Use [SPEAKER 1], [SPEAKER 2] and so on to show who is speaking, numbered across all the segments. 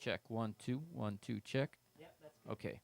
[SPEAKER 1] Check 1 2 1 2 check.
[SPEAKER 2] Yep, that's good.
[SPEAKER 1] Okay.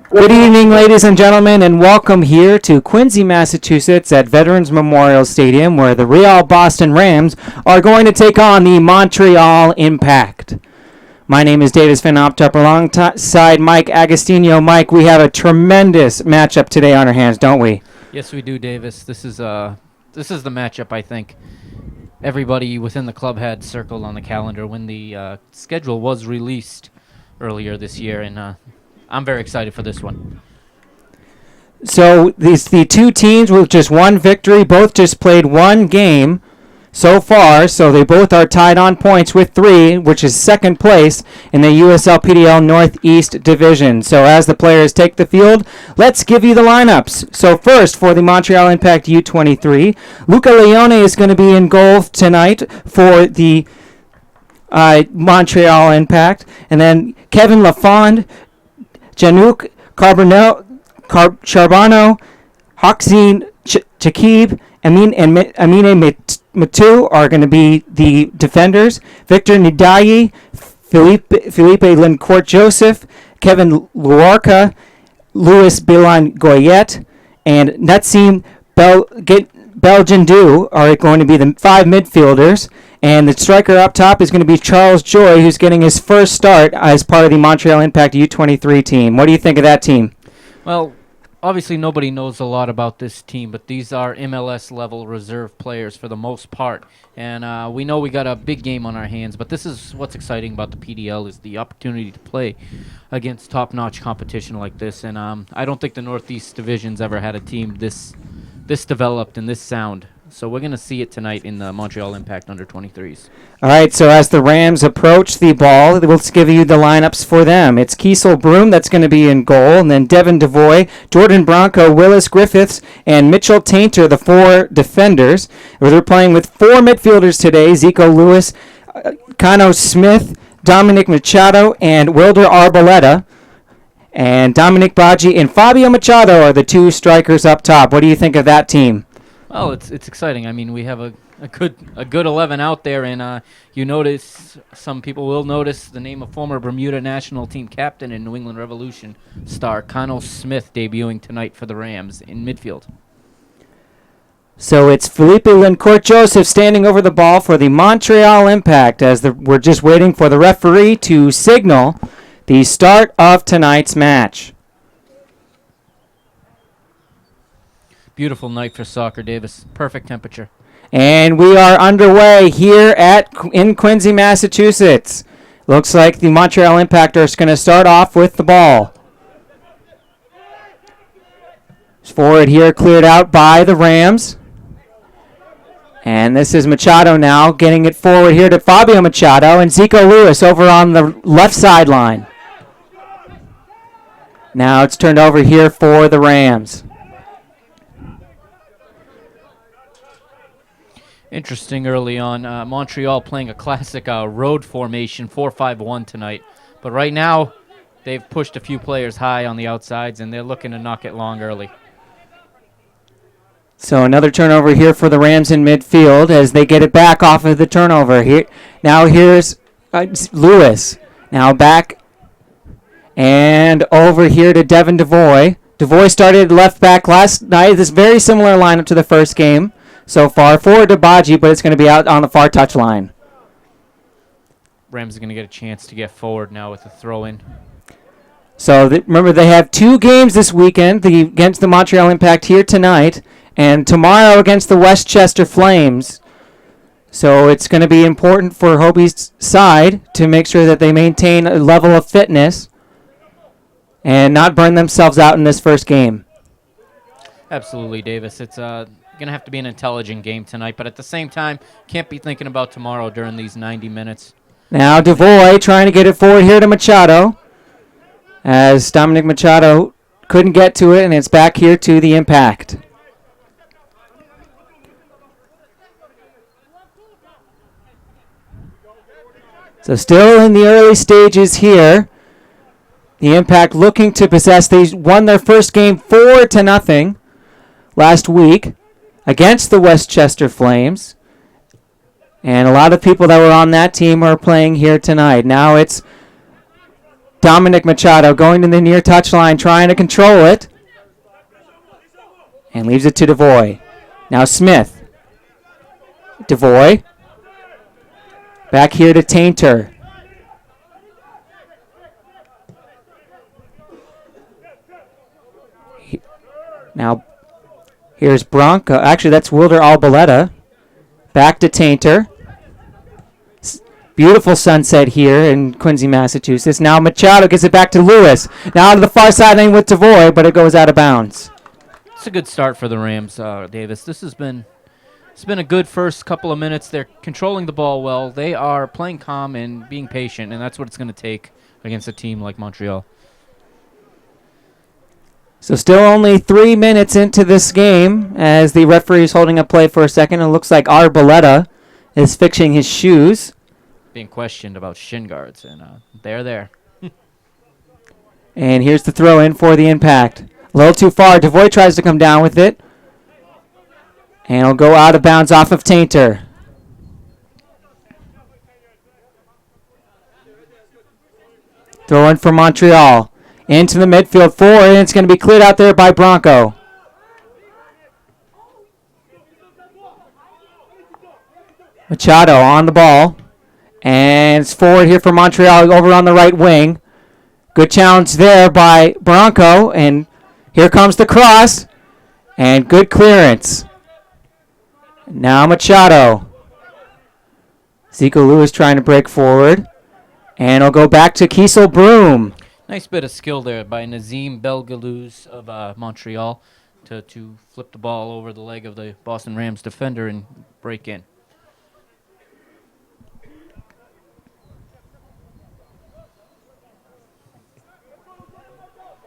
[SPEAKER 2] Good evening, ladies and gentlemen, and welcome here to Quincy, Massachusetts at Veterans Memorial Stadium, where the Real Boston Rams are going to take on the Montreal Impact. My name is Davis Van Optup, alongside Mike Agostinho. Mike, we have a tremendous matchup today on our hands, don't we?
[SPEAKER 1] Yes, we do, Davis. This is the matchup I think everybody within the club had circled on the calendar when the schedule was released earlier this year, and I'm very excited for this one.
[SPEAKER 2] So the two teams with just one victory, both just played one game so far, so they both are tied on points with 3, which is second place in the USLPDL Northeast Division. So as the players take the field, let's give you the lineups. So first, for the Montreal Impact U23, Luca Leone is going to be in goal tonight for the Montreal Impact, and then Kevin Lafond, Janouk Charbonneau, Hoxine Chakib, Amine Matu are going to be the defenders. Victor Nidayi, Felipe Lincourt-Joseph, Kevin Luarca, Louis Bilan Goyette, and Natsim Belgendu are going to be the 5 midfielders. And the striker up top is going to be Charles Joy, who's getting his first start as part of the Montreal Impact U23 team. What do you think of that team?
[SPEAKER 1] Well, obviously nobody knows a lot about this team, but these are MLS-level reserve players for the most part. And we know we got a big game on our hands, but this is what's exciting about the PDL is the opportunity to play against top-notch competition like this. And I don't think the Northeast Division's ever had a team this developed and this sound. So we're going to see it tonight in the Montreal Impact under-23s.
[SPEAKER 2] All right, so as the Rams approach the ball, we'll give you the lineups for them. It's Kiesel Broom that's going to be in goal, and then Devin Devoy, Jordan Bronco, Willis Griffiths, and Mitchell Tainter, the 4 defenders. They're playing with 4 midfielders today, Zico Lewis, Kano Smith, Dominic Machado, and Wilder Arboleta. And Dominic Baji and Fabio Machado are the 2 strikers up top. What do you think of that team?
[SPEAKER 1] Well, it's exciting. I mean, we have a good 11 out there, and you notice, some people will notice the name of former Bermuda national team captain and New England Revolution star Connell Smith debuting tonight for the Rams in midfield.
[SPEAKER 2] So it's Felipe Lincourt-Joseph standing over the ball for the Montreal Impact as we're just waiting for the referee to signal the start of tonight's match.
[SPEAKER 1] Beautiful night for soccer, Davis. Perfect temperature.
[SPEAKER 2] And we are underway here in Quincy, Massachusetts. Looks like the Montreal Impact are going to start off with the ball. Forward here cleared out by the Rams. And this is Machado now getting it forward here to Fabio Machado and Zico Lewis over on the left sideline. Now it's turned over here for the Rams.
[SPEAKER 1] Interesting early on. Montreal playing a classic road formation, 4-5-1 tonight. But right now, they've pushed a few players high on the outsides, and they're looking to knock it long early.
[SPEAKER 2] So another turnover here for the Rams in midfield as they get it back off of the turnover. Now here's Lewis. Now back and over here to Devin Devoy. Devoy started left back last night. This very similar lineup to the first game. So far, forward to Baji, but it's going to be out on the far touchline.
[SPEAKER 1] Rams are going to get a chance to get forward now with a throw-in.
[SPEAKER 2] So remember, they have 2 games this weekend against the Montreal Impact here tonight, and tomorrow against the Westchester Flames. So it's going to be important for Hobie's side to make sure that they maintain a level of fitness and not burn themselves out in this first game.
[SPEAKER 1] Absolutely, Davis. It's going to have to be an intelligent game tonight, but at the same time, can't be thinking about tomorrow during these 90 minutes.
[SPEAKER 2] Now Devoy trying to get it forward here to Machado as Dominic Machado couldn't get to it, and it's back here to the Impact. So still in the early stages here. The Impact looking to possess. They won their first game 4-0 last week against the Westchester Flames. And a lot of people that were on that team are playing here tonight. Now it's Dominic Machado going to the near touchline, trying to control it. And leaves it to Devoy. Now Smith. Devoy. Back here to Tainter. Now, here's Bronco. Actually, that's Wilder Albaleta. Back to Tainter. Beautiful sunset here in Quincy, Massachusetts. Now Machado gets it back to Lewis. Now to the far sideline with Devoy, but it goes out of bounds.
[SPEAKER 1] It's a good start for the Rams, Davis. It's been a good first couple of minutes. They're controlling the ball well. They are playing calm and being patient, and that's what it's going to take against a team like Montreal.
[SPEAKER 2] So still only 3 minutes into this game as the referee is holding up play for a second. It looks like Arboleta is fixing his shoes.
[SPEAKER 1] Being questioned about shin guards, and they're there.
[SPEAKER 2] And here's the throw in for the impact. A little too far. Devoy tries to come down with it. And it'll go out of bounds off of Tainter. Throw in for Montreal. Into the midfield forward, and it's going to be cleared out there by Bronco. Machado on the ball. And it's forward here for Montreal over on the right wing. Good challenge there by Bronco. And here comes the cross. And good clearance. Now Machado. Zico Lewis trying to break forward. And it'll go back to Kiesel Broom.
[SPEAKER 1] Nice bit of skill there by Nazim Belgalouz of Montreal to flip the ball over the leg of the Boston Rams defender and break in.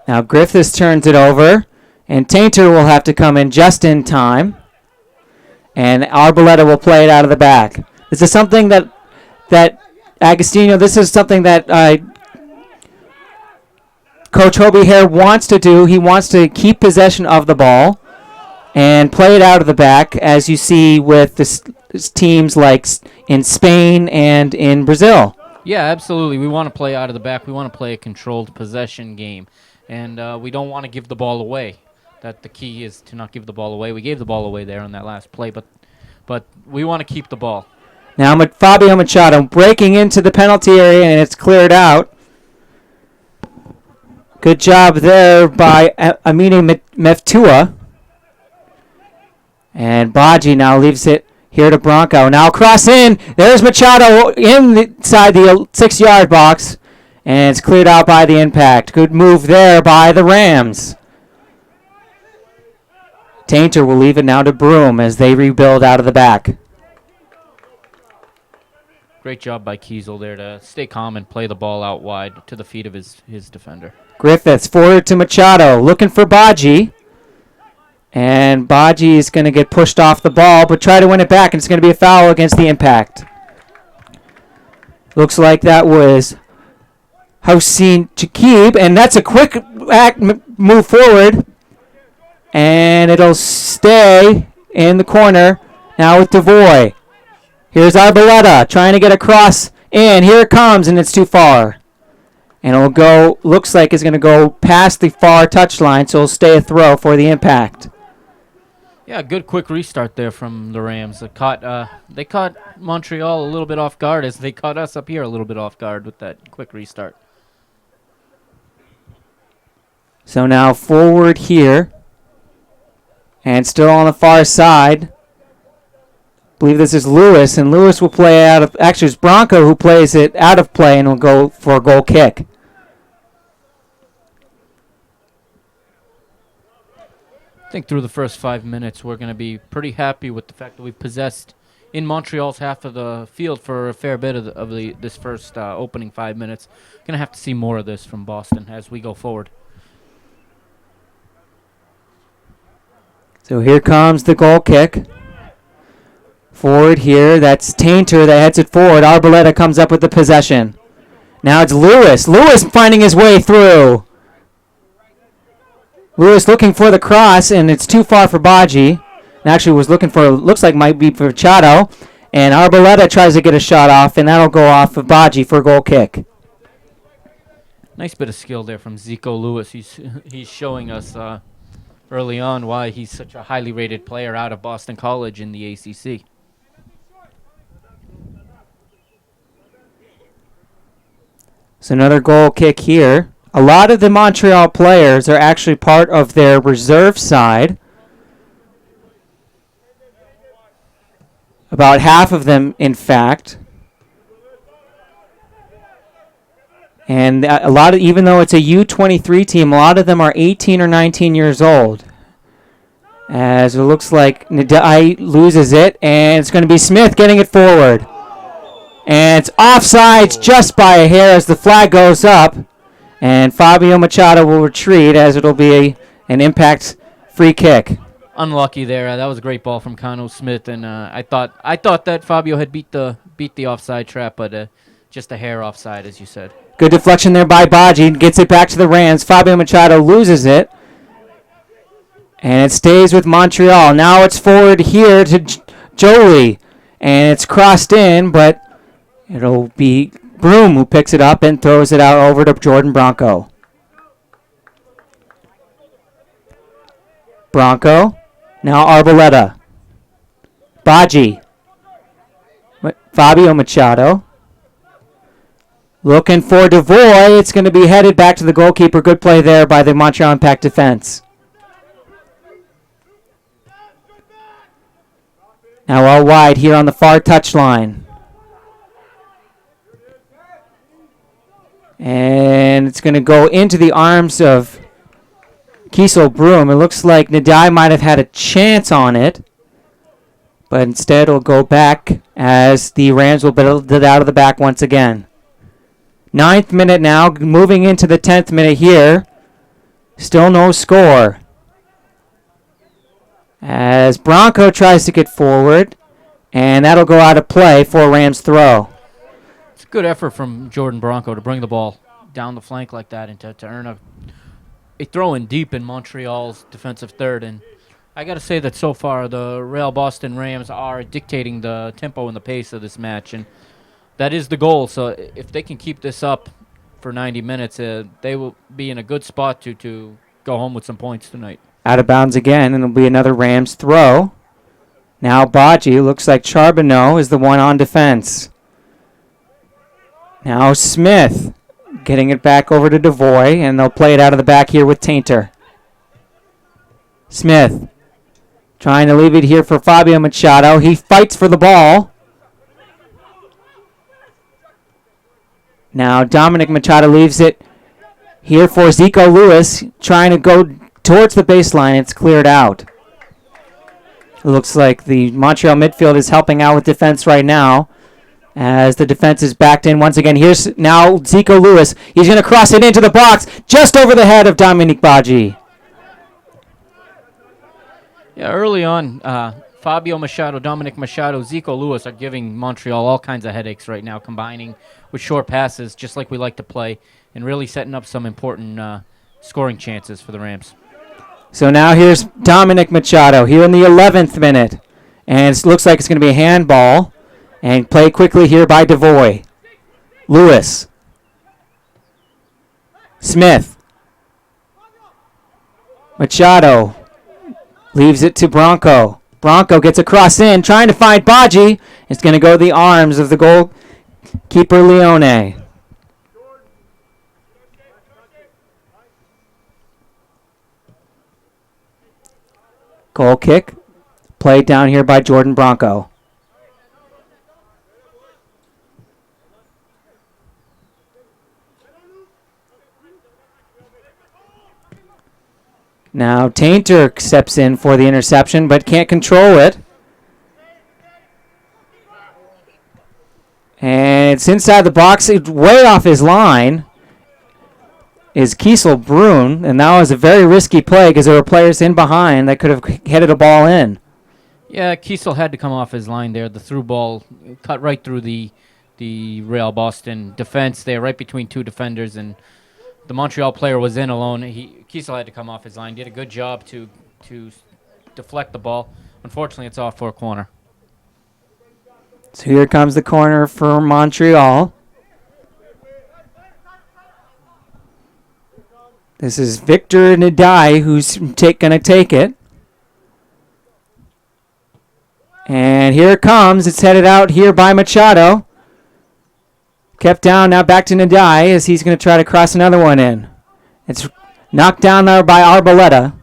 [SPEAKER 2] Now Griffiths turns it over, and Tainter will have to come in just in time. And Arboleta will play it out of the back. This is something that Agostinho, this is something that Coach Hobie Hare wants to do. He wants to keep possession of the ball and play it out of the back, as you see with teams like in Spain and in Brazil.
[SPEAKER 1] Yeah, absolutely. We want to play out of the back. We want to play a controlled possession game, and we don't want to give the ball away. That the key is to not give the ball away. We gave the ball away there on that last play, but we want to keep the ball.
[SPEAKER 2] Now Fabio Machado breaking into the penalty area, and it's cleared out. Good job there by Amine Meftua. And Baji now leaves it here to Bronco. Now cross in. There's Machado inside the 6-yard box. And it's cleared out by the impact. Good move there by the Rams. Tainter will leave it now to Broom as they rebuild out of the back.
[SPEAKER 1] Great job by Kiesel there to stay calm and play the ball out wide to the feet of his defender.
[SPEAKER 2] Griffiths forward to Machado, looking for Baji. And Baji is going to get pushed off the ball, but try to win it back, and it's going to be a foul against the impact. Looks like that was Hossein Chakib, and that's a quick move forward. And it'll stay in the corner now with Devoy. Here's Arboleta trying to get across in. Here it comes, and it's too far. And it'll go, looks like it's going to go past the far touchline, so it'll stay a throw for the impact.
[SPEAKER 1] Yeah, good quick restart there from the Rams. They caught Montreal a little bit off guard as they caught us up here a little bit off guard with that quick restart.
[SPEAKER 2] So now forward here. And still on the far side. I believe this is Lewis, and Lewis will play out of, actually it's Bronco who plays it out of play and will go for a goal kick.
[SPEAKER 1] I think through the first 5 minutes, we're going to be pretty happy with the fact that we've possessed in Montreal's half of the field for a fair bit of this first opening 5 minutes. Going to have to see more of this from Boston as we go forward.
[SPEAKER 2] So here comes the goal kick. Forward here, that's Tainter that heads it forward. Arboleta comes up with the possession. Now it's Lewis. Lewis finding his way through. Lewis looking for the cross, and it's too far for Baji. And actually was looking for, looks like might be for Machado. And Arboleta tries to get a shot off, and that'll go off of Baji for a goal kick.
[SPEAKER 1] Nice bit of skill there from Zico Lewis. He's showing us early on why he's such a highly rated player out of Boston College in the ACC.
[SPEAKER 2] So another goal kick here. A lot of the Montreal players are actually part of their reserve side. About half of them, in fact. And a lot of, even though it's a U23 team, a lot of them are 18 or 19 years old. As it looks like Nadai loses it, and it's going to be Smith getting it forward. And it's offsides just by a hair as the flag goes up. And Fabio Machado will retreat as it'll be an impact free kick.
[SPEAKER 1] Unlucky there. That was a great ball from Cano Smith, and I thought that Fabio had beat the offside trap, but just a hair offside, as you said.
[SPEAKER 2] Good deflection there by Baji. Gets it back to the Rams. Fabio Machado loses it. And it stays with Montreal. Now it's forward here to Jolie. And it's crossed in, but it'll be Broom who picks it up and throws it out over to Jordan Bronco. Bronco. Now Arboleta. Baji. Fabio Machado. Looking for Devoy. It's going to be headed back to the goalkeeper. Good play there by the Montreal Impact defense. Now all wide here on the far touchline. And it's going to go into the arms of Kiesel Broom. It looks like Nadai might have had a chance on it. But instead it'll go back as the Rams will build it out of the back once again. 9th minute now, moving into the 10th minute here. Still no score. As Bronco tries to get forward, and that'll go out of play for a Rams throw.
[SPEAKER 1] It's a good effort from Jordan Bronco to bring the ball down the flank like that and to earn a throw in deep in Montreal's defensive third. And I got to say that so far the Real Boston Rams are dictating the tempo and the pace of this match, and that is the goal. So if they can keep this up for 90 minutes, they will be in a good spot to go home with some points tonight.
[SPEAKER 2] Out of bounds again, and it'll be another Rams throw. Now Baji, looks like Charbonneau is the one on defense. Now Smith getting it back over to Devoy, and they'll play it out of the back here with Tainter. Smith trying to leave it here for Fabio Machado. He fights for the ball. Now Dominic Machado leaves it here for Zico Lewis, trying to go towards the baseline. It's cleared out. It looks like the Montreal midfield is helping out with defense right now as the defense is backed in once again. Here's now Zico Lewis. He's going to cross it into the box just over the head of Dominic Baji.
[SPEAKER 1] Yeah, early on, Fabio Machado, Dominic Machado, Zico Lewis are giving Montreal all kinds of headaches right now, combining with short passes, just like we like to play, and really setting up some important scoring chances for the Rams.
[SPEAKER 2] So now here's Dominic Machado here in the 11th minute. And it looks like it's going to be a handball. And play quickly here by Devoy. Lewis. Smith. Machado leaves it to Bronco. Bronco gets a cross in, trying to find Baji. It's going to go to the arms of the goalkeeper Leone. Goal kick. Played down here by Jordan Bronco. Now Tainter steps in for the interception, but can't control it. And it's inside the box. It's way off his line is Kiesel Brun, and that was a very risky play because there were players in behind that could have headed a ball in.
[SPEAKER 1] Yeah, Kiesel had to come off his line there. The through ball cut right through the Real Boston defense there, right between two defenders, and the Montreal player was in alone. Kiesel had to come off his line. Did a good job to deflect the ball. Unfortunately, it's off for a corner.
[SPEAKER 2] So here comes the corner for Montreal. This is Victor Nadai who's going to take it. And here it comes. It's headed out here by Machado. Kept down, now back to Nadai as he's going to try to cross another one in. It's knocked down there by Arboleta.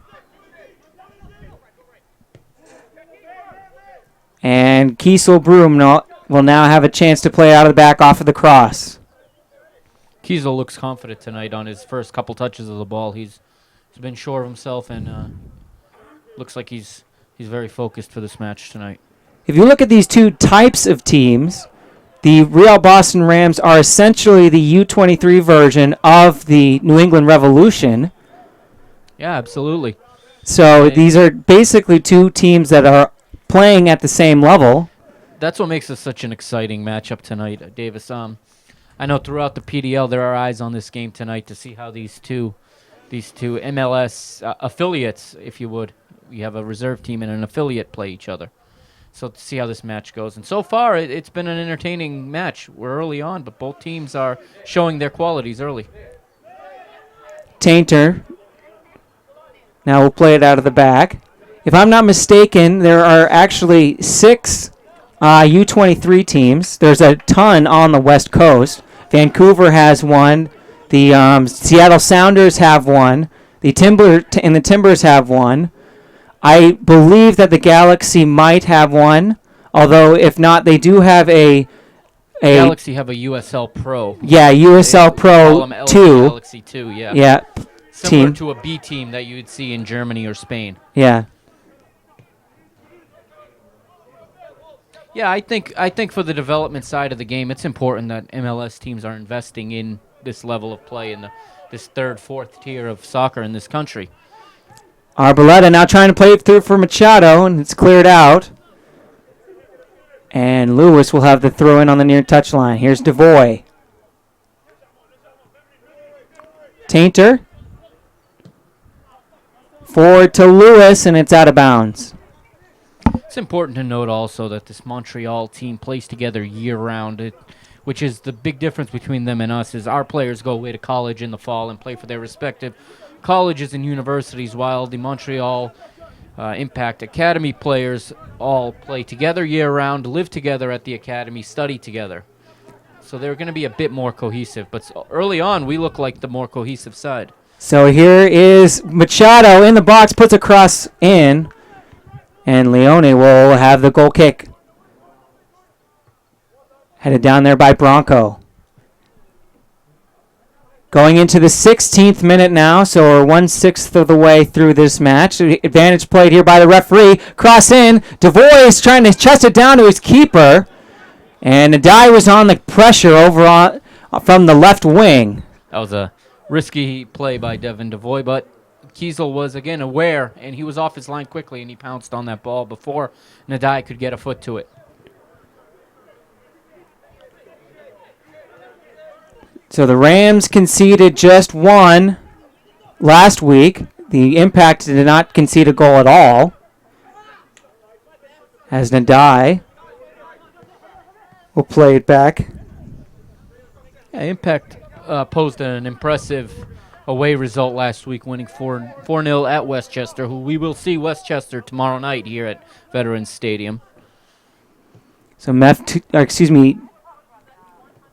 [SPEAKER 2] And Kiesel Broom will now have a chance to play out of the back off of the cross.
[SPEAKER 1] Kiesel looks confident tonight on his first couple touches of the ball. He's been sure of himself and looks like he's very focused for this match tonight.
[SPEAKER 2] If you look at these two types of teams, the Real Boston Rams are essentially the U23 version of the New England Revolution.
[SPEAKER 1] Yeah, absolutely.
[SPEAKER 2] So these are basically two teams that are playing at the same level.
[SPEAKER 1] That's what makes this such an exciting matchup tonight, Davis. I know throughout the PDL there are eyes on this game tonight to see how these two MLS affiliates, if you would, we have a reserve team and an affiliate play each other. So to see how this match goes. And so far, it's been an entertaining match. We're early on, but both teams are showing their qualities early.
[SPEAKER 2] Tainter. Now we'll play it out of the back. If I'm not mistaken, there are actually 6 U23 teams. There's a ton on the West Coast. Vancouver has one. The Seattle Sounders have one. The Timbers have one. I believe that the Galaxy might have one, although if not, they do have a
[SPEAKER 1] Galaxy have a USL Pro.
[SPEAKER 2] Yeah, USL Pro 2.
[SPEAKER 1] Galaxy 2, yeah.
[SPEAKER 2] Yeah.
[SPEAKER 1] Similar
[SPEAKER 2] Team.
[SPEAKER 1] to a B team that you'd see in Germany or Spain.
[SPEAKER 2] Yeah.
[SPEAKER 1] Yeah, I think for the development side of the game, it's important that MLS teams are investing in this level of play in this third, fourth tier of soccer in this country.
[SPEAKER 2] Arboleta now trying to play it through for Machado, and it's cleared out. And Lewis will have the throw in on the near touchline. Here's Devoy. Tainter. Forward to Lewis, and it's out of bounds.
[SPEAKER 1] It's important to note also that this Montreal team plays together year-round, which is the big difference between them and us, is our players go away to college in the fall and play for their respective colleges and universities, while the Montreal Impact Academy players all play together year-round, live together at the academy, study together. So they're going to be a bit more cohesive. But early on, we look like the more cohesive side.
[SPEAKER 2] So here is Machado in the box, puts a cross in, and Leone will have the goal kick. Headed down there by Bronco. Going into the 16th minute now, so we're 1/6 of the way through this match. Advantage played here by the referee. Cross in. Devoy is trying to chest it down to his keeper. And Nadai was on the pressure over from the left wing.
[SPEAKER 1] That was a risky play by Devin Devoy, but Kiesel was, again, aware, and he was off his line quickly, and he pounced on that ball before Nadai could get a foot to it.
[SPEAKER 2] So the Rams conceded just one last week. The Impact did not concede a goal at all. As Nadai will play it back.
[SPEAKER 1] Yeah, Impact posed an impressive away result last week, winning 4-0 at Westchester, who we will see Westchester tomorrow night here at Veterans Stadium.
[SPEAKER 2] So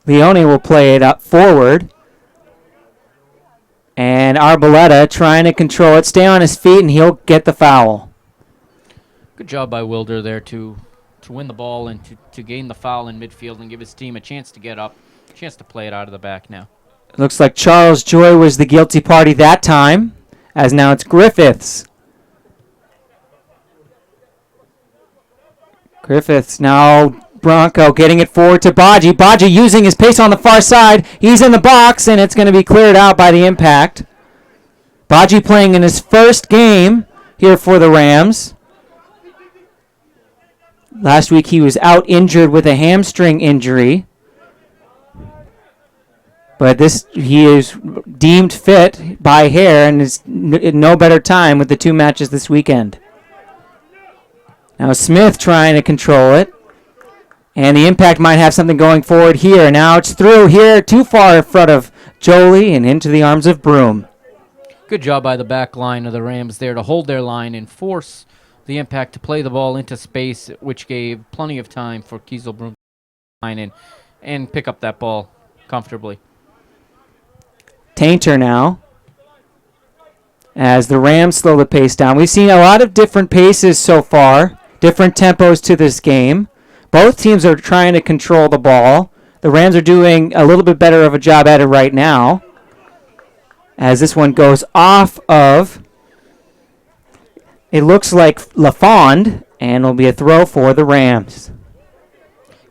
[SPEAKER 2] Leone will play it up forward. And Arboleta trying to control it, stay on his feet, and he'll get the foul.
[SPEAKER 1] Good job by Wilder there to win the ball and to gain the foul in midfield and give his team a chance to get up, a chance to play it out of the back now.
[SPEAKER 2] It looks like Charles Joy was the guilty party that time, as now it's Griffiths. Griffiths now Bronco getting it forward to Baji. Baji using his pace on the far side. He's in the box, and it's going to be cleared out by the Impact. Baji playing in his first game here for the Rams. Last week he was out injured with a hamstring injury. But he is deemed fit by Hare, and is in no better time with the 2 matches this weekend. Now Smith trying to control it. And the Impact might have something going forward here. Now it's through here, too far in front of Jolie and into the arms of Broom.
[SPEAKER 1] Good job by the back line of the Rams there to hold their line and force the Impact to play the ball into space, which gave plenty of time for Kieselbroom to line in and pick up that ball comfortably.
[SPEAKER 2] Tainter now, as the Rams slow the pace down. We've seen a lot of different paces so far, different tempos to this game. Both teams are trying to control the ball. The Rams are doing a little bit better of a job at it right now, as this one goes off of, it looks like LaFond, and it'll be a throw for the Rams.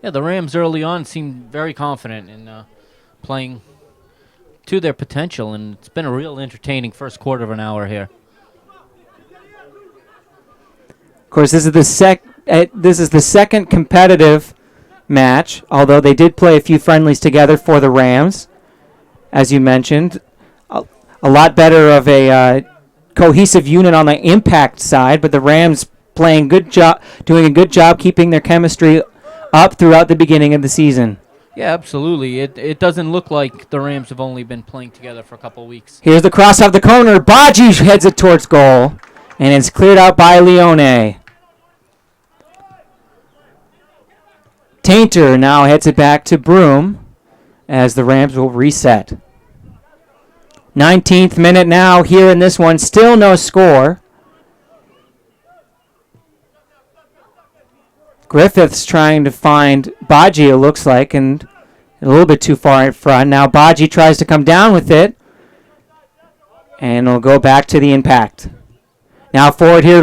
[SPEAKER 1] Yeah, the Rams early on seemed very confident in playing to their potential, and it's been a real entertaining first quarter of an hour here.
[SPEAKER 2] Of course, this is the second competitive match, although they did play a few friendlies together for the Rams, as you mentioned. A lot better of a cohesive unit on the Impact side, but the Rams doing a good job keeping their chemistry up throughout the beginning of the season.
[SPEAKER 1] Yeah, absolutely. It doesn't look like the Rams have only been playing together for a couple weeks.
[SPEAKER 2] Here's the cross off the corner. Baji heads it towards goal, and it's cleared out by Leone. Tainter now heads it back to Broom as the Rams will reset. 19th minute now here in this one. Still no score. Griffith's trying to find Baji, it looks like, and a little bit too far in front. Now Baji tries to come down with it, and it'll go back to the Impact. Now forward here,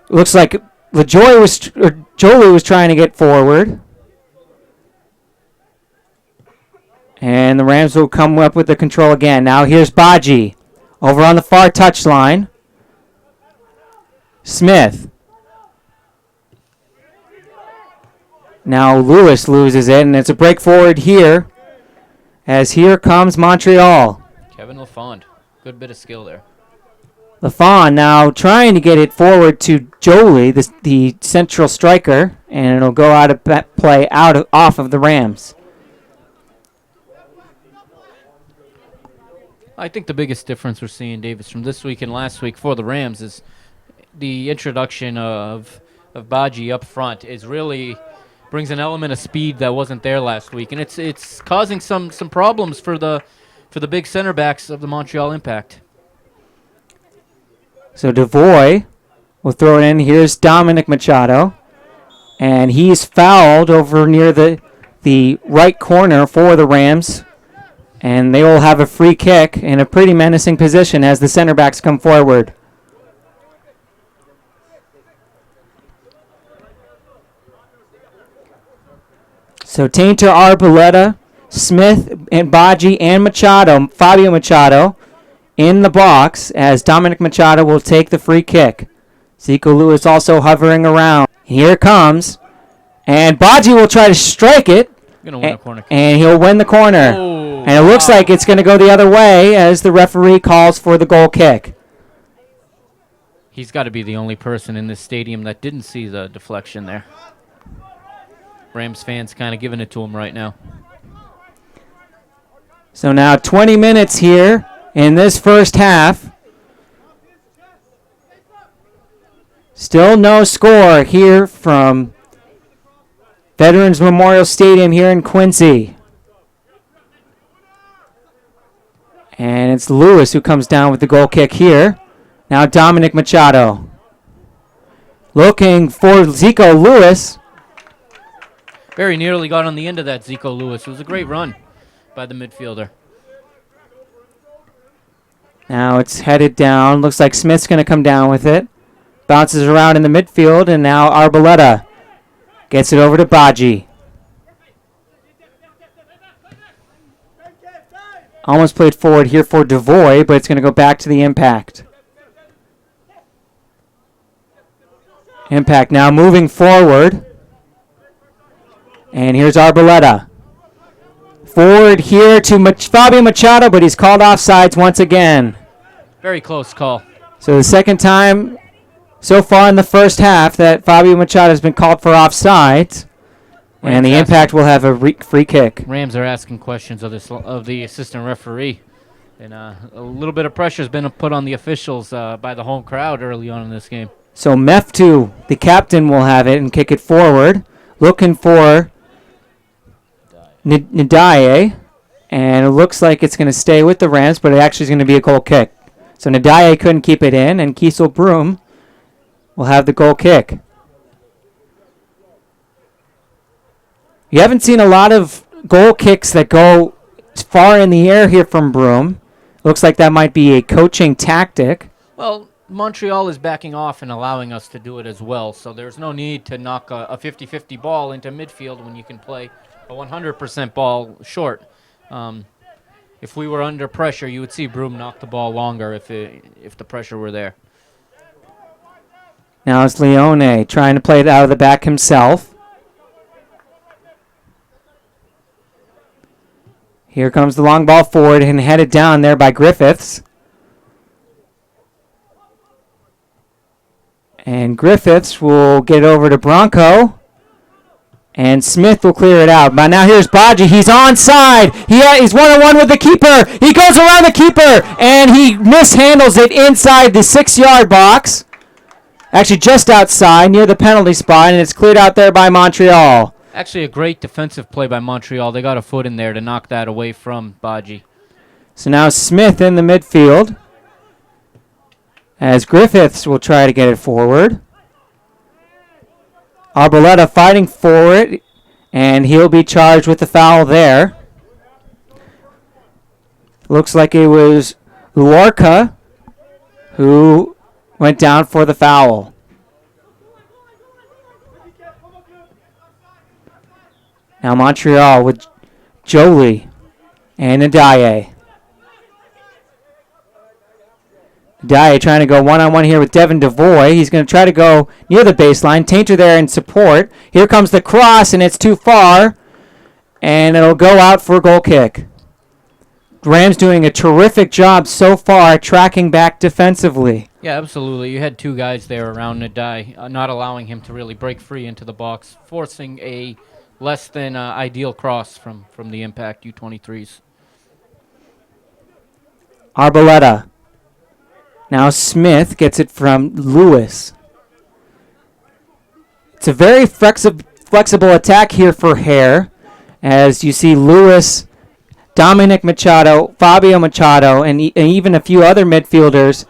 [SPEAKER 2] looks like Jolie was trying to get forward. And the Rams will come up with the control again. Now here's Baji over on the far touchline. Smith. Now Lewis loses it, and it's a break forward here. As here comes Montreal.
[SPEAKER 1] Kevin LaFond. Good bit of skill there.
[SPEAKER 2] LaFond now trying to get it forward to Jolie, the central striker, and it'll go out of play off of the Rams.
[SPEAKER 1] I think the biggest difference we're seeing, Davis, from this week and last week for the Rams is the introduction of Baji up front is really brings an element of speed that wasn't there last week, and it's causing some problems for the big center backs of the Montreal Impact.
[SPEAKER 2] So Devoy will throw it in. Here's Dominic Machado, and he's fouled over near the right corner for the Rams. And they will have a free kick in a pretty menacing position as the center backs come forward. So Tainter, Arboleta, Smith, and Baji, and Machado, Fabio Machado, in the box as Dominic Machado will take the free kick. Zico Lewis also hovering around. Here it comes. And Baji will try to strike it.
[SPEAKER 1] Gonna win a corner kick.
[SPEAKER 2] And he'll win the corner.
[SPEAKER 1] Oh.
[SPEAKER 2] And it looks like it's going to go the other way as the referee calls for the goal kick.
[SPEAKER 1] He's got to be the only person in this stadium that didn't see the deflection there. Rams fans kind of giving it to him right now.
[SPEAKER 2] So now 20 minutes here in this first half. Still no score here from Veterans Memorial Stadium here in Quincy. And it's Lewis who comes down with the goal kick here. Now Dominic Machado. Looking for Zico Lewis.
[SPEAKER 1] Very nearly got on the end of that Zico Lewis. It was a great run by the midfielder.
[SPEAKER 2] Now it's headed down. Looks like Smith's going to come down with it. Bounces around in the midfield, and now Arboleta gets it over to Baji. Almost played forward here for Devoy, but it's going to go back to the Impact. Impact now moving forward. And here's Arboleta. Forward here to Fabio Machado, but he's called offsides once again.
[SPEAKER 1] Very close call.
[SPEAKER 2] So the second time so far in the first half that Fabio Machado has been called for offsides. And the Impact will have a free kick.
[SPEAKER 1] Rams are asking questions of the assistant referee. And a little bit of pressure has been put on the officials by the home crowd early on in this game.
[SPEAKER 2] So Meftu, the captain, will have it and kick it forward. Looking for Ndiaye. And it looks like it's going to stay with the Rams, but it actually is going to be a goal kick. So Ndiaye couldn't keep it in, and Kiesel Broom will have the goal kick. You haven't seen a lot of goal kicks that go far in the air here from Broom. Looks like that might be a coaching tactic.
[SPEAKER 1] Well, Montreal is backing off and allowing us to do it as well, so there's no need to knock a 50-50 ball into midfield when you can play a 100% ball short. If we were under pressure, you would see Broom knock the ball longer if the pressure were there.
[SPEAKER 2] Now it's Leone trying to play it out of the back himself. Here comes the long ball forward and headed down there by Griffiths. And Griffiths will get over to Bronco. And Smith will clear it out. But now here's Baji. He's onside. He's one-on-one with the keeper. He goes around the keeper. And he mishandles it inside the 6-yard box. Actually just outside near the penalty spot. And it's cleared out there by Montreal.
[SPEAKER 1] Actually, a great defensive play by Montreal. They got a foot in there to knock that away from Baji.
[SPEAKER 2] So now Smith in the midfield. As Griffiths will try to get it forward. Arboleta fighting for it. And he'll be charged with the foul there. Looks like it was Luarca who went down for the foul. Now Montreal with Jolie and Ndiaye. Ndiaye trying to go one-on-one here with Devin Devoy. He's going to try to go near the baseline. Tainter there in support. Here comes the cross, and it's too far. And it'll go out for a goal kick. Rams doing a terrific job so far tracking back defensively.
[SPEAKER 1] Yeah, absolutely. You had two guys there around Ndiaye, not allowing him to really break free into the box, forcing a less than ideal cross from the Impact U23s.
[SPEAKER 2] Arboleta. Now Smith gets it from Lewis. It's a very flexible attack here for Hare. As you see Lewis, Dominic Machado, Fabio Machado, and even a few other midfielders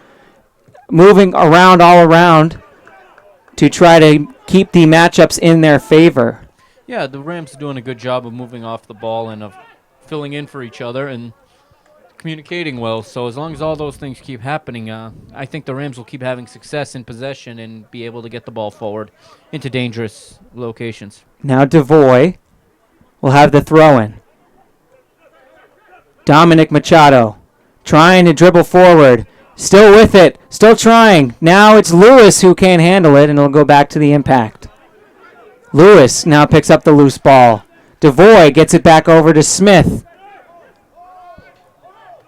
[SPEAKER 2] moving around all around to try to keep the matchups in their favor.
[SPEAKER 1] Yeah, the Rams are doing a good job of moving off the ball and of filling in for each other and communicating well. So as long as all those things keep happening, I think the Rams will keep having success in possession and be able to get the ball forward into dangerous locations.
[SPEAKER 2] Now Devoy will have the throw-in. Dominic Machado trying to dribble forward. Still with it. Still trying. Now it's Lewis who can't handle it, and it'll go back to the Impact. Lewis now picks up the loose ball. Devoy gets it back over to Smith.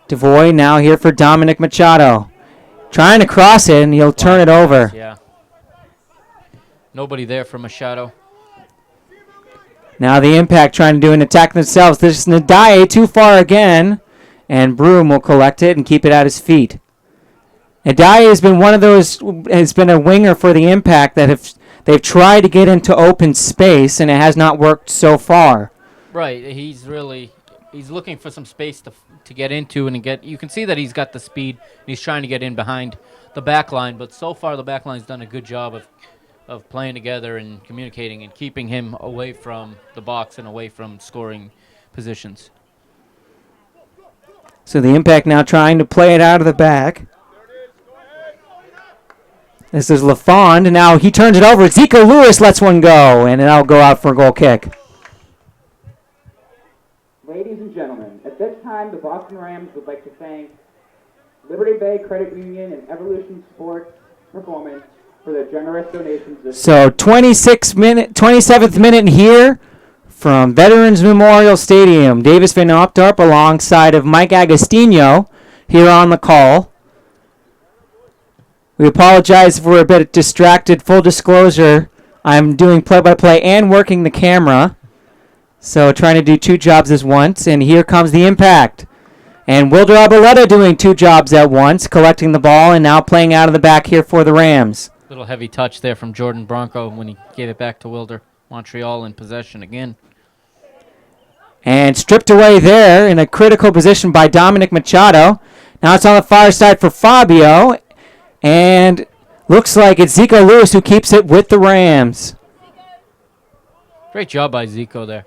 [SPEAKER 2] Devoy now here for Dominic Machado. Trying to cross it, and he'll turn it over.
[SPEAKER 1] Yeah. Nobody there for Machado.
[SPEAKER 2] Now the Impact trying to do an attack themselves. This is Ndiaye too far again, and Broom will collect it and keep it at his feet. Ndiaye has been one of those, has been a winger for the Impact that they've tried to get into open space, and it has not worked so far.
[SPEAKER 1] Right, he's looking for some space to get into and get. You can see that he's got the speed, and he's trying to get in behind the back line, but so far the back line's done a good job of playing together and communicating and keeping him away from the box and away from scoring positions.
[SPEAKER 2] So the Impact now trying to play it out of the back. This is LaFond. Now he turns it over. Zico Lewis lets one go, and that'll go out for a goal kick.
[SPEAKER 3] Ladies and gentlemen, at this time, the Boston Rams would like to thank Liberty Bay Credit Union and Evolution Sports Performance for their generous donations this
[SPEAKER 2] So 27th minute here from Veterans Memorial Stadium. Davis Van Opdorp alongside of Mike Agostinho here on the call. We apologize if we're a bit distracted. Full disclosure, I'm doing play-by-play and working the camera. So trying to do two jobs at once. And here comes the Impact. And Wilder Arboleta doing two jobs at once, collecting the ball and now playing out of the back here for the Rams.
[SPEAKER 1] Little heavy touch there from Jordan Bronco when he gave it back to Wilder. Montreal in possession again.
[SPEAKER 2] And stripped away there in a critical position by Dominic Machado. Now it's on the far side for Fabio. And looks like it's Zico Lewis who keeps it with the Rams.
[SPEAKER 1] Great job by Zico there.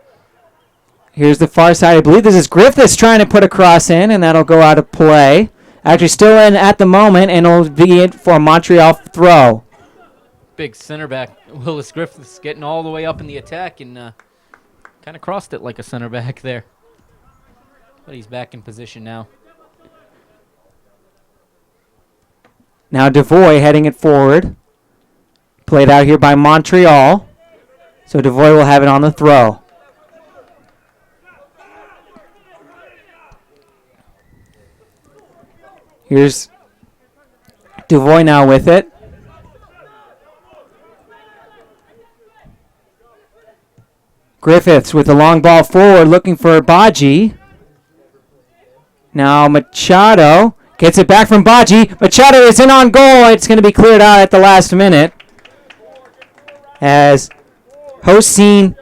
[SPEAKER 2] Here's the far side. I believe this is Griffiths trying to put a cross in, and that'll go out of play. Actually still in at the moment, and it'll be in for a Montreal throw.
[SPEAKER 1] Big center back Willis Griffiths getting all the way up in the attack and kind of crossed it like a center back there. But he's back in position now.
[SPEAKER 2] Now Devoy heading it forward. Played out here by Montreal. So Devoy will have it on the throw. Here's Devoy now with it. Griffiths with the long ball forward looking for Baji. Now Machado gets it back from Baji. Machado is in on goal. It's going to be cleared out at the last minute. As Hossein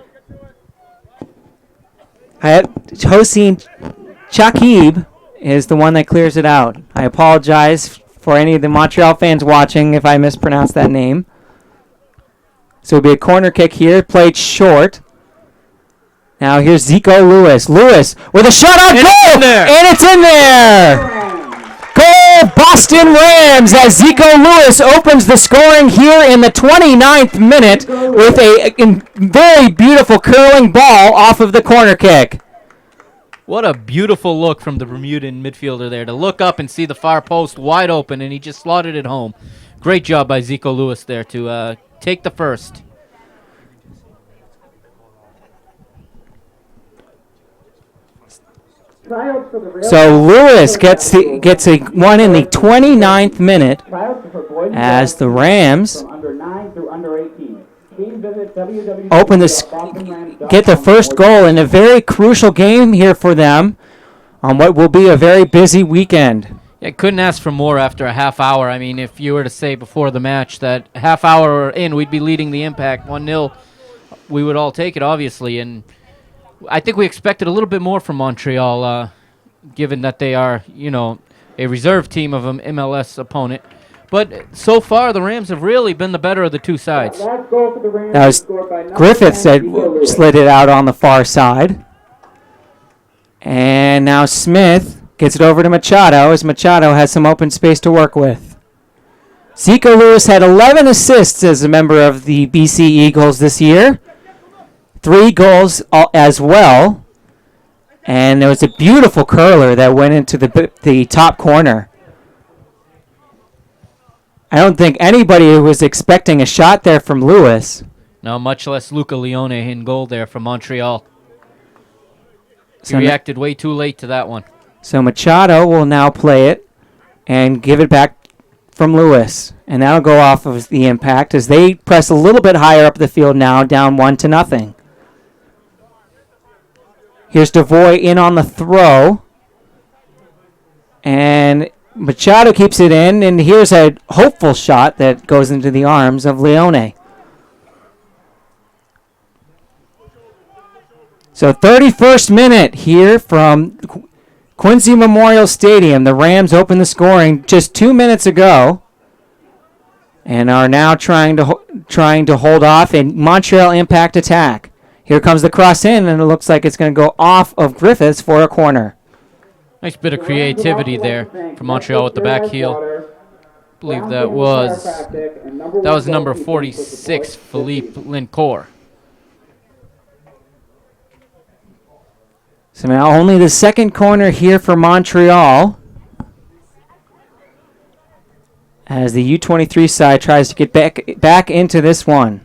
[SPEAKER 2] Chakib is the one that clears it out. I apologize for any of the Montreal fans watching if I mispronounced that name. So it'll be a corner kick here, played short. Now here's Zico Lewis. Lewis with a shot on goal! And it's in there! Goal, Boston Rams, as Zico Lewis opens the scoring here in the 29th minute with a very beautiful curling ball off of the corner kick.
[SPEAKER 1] What a beautiful look from the Bermudan midfielder there to look up and see the far post wide open, and he just slotted it home. Great job by Zico Lewis there to take the first.
[SPEAKER 2] So Lewis gets a one in the 29th minute as the Rams get the first goal in a very crucial game here for them on what will be a very busy weekend.
[SPEAKER 1] Yeah, couldn't ask for more after a half hour. I mean, if you were to say before the match that a half hour in we'd be leading the Impact 1-0, we would all take it, obviously. And I think we expected a little bit more from Montreal, given that they are, a reserve team of an MLS opponent. But so far, the Rams have really been the better of the two sides.
[SPEAKER 2] That was Griffiths that slid it out on the far side. And now Smith gets it over to Machado as Machado has some open space to work with. Zico Lewis had 11 assists as a member of the BC Eagles this year. 3 goals as well. And there was a beautiful curler that went into the top corner. I don't think anybody was expecting a shot there from Lewis.
[SPEAKER 1] No, much less Luca Leone in goal there from Montreal. He reacted way too late to that one.
[SPEAKER 2] So Machado will now play it and give it back from Lewis. And that'll go off of the Impact as they press a little bit higher up the field now, down 1-0. Here's Devoy in on the throw. And Machado keeps it in, and here's a hopeful shot that goes into the arms of Leone. So 31st minute here from Quincy Memorial Stadium. The Rams opened the scoring just 2 minutes ago and are now trying to hold off a Montreal Impact attack. Here comes the cross in, and it looks like it's going to go off of Griffiths for a corner.
[SPEAKER 1] Nice bit of creativity there from Montreal with the back heel. I believe that was number 46, Philippe Lincourt.
[SPEAKER 2] So now only the second corner here for Montreal as the U23 side tries to get back into this one.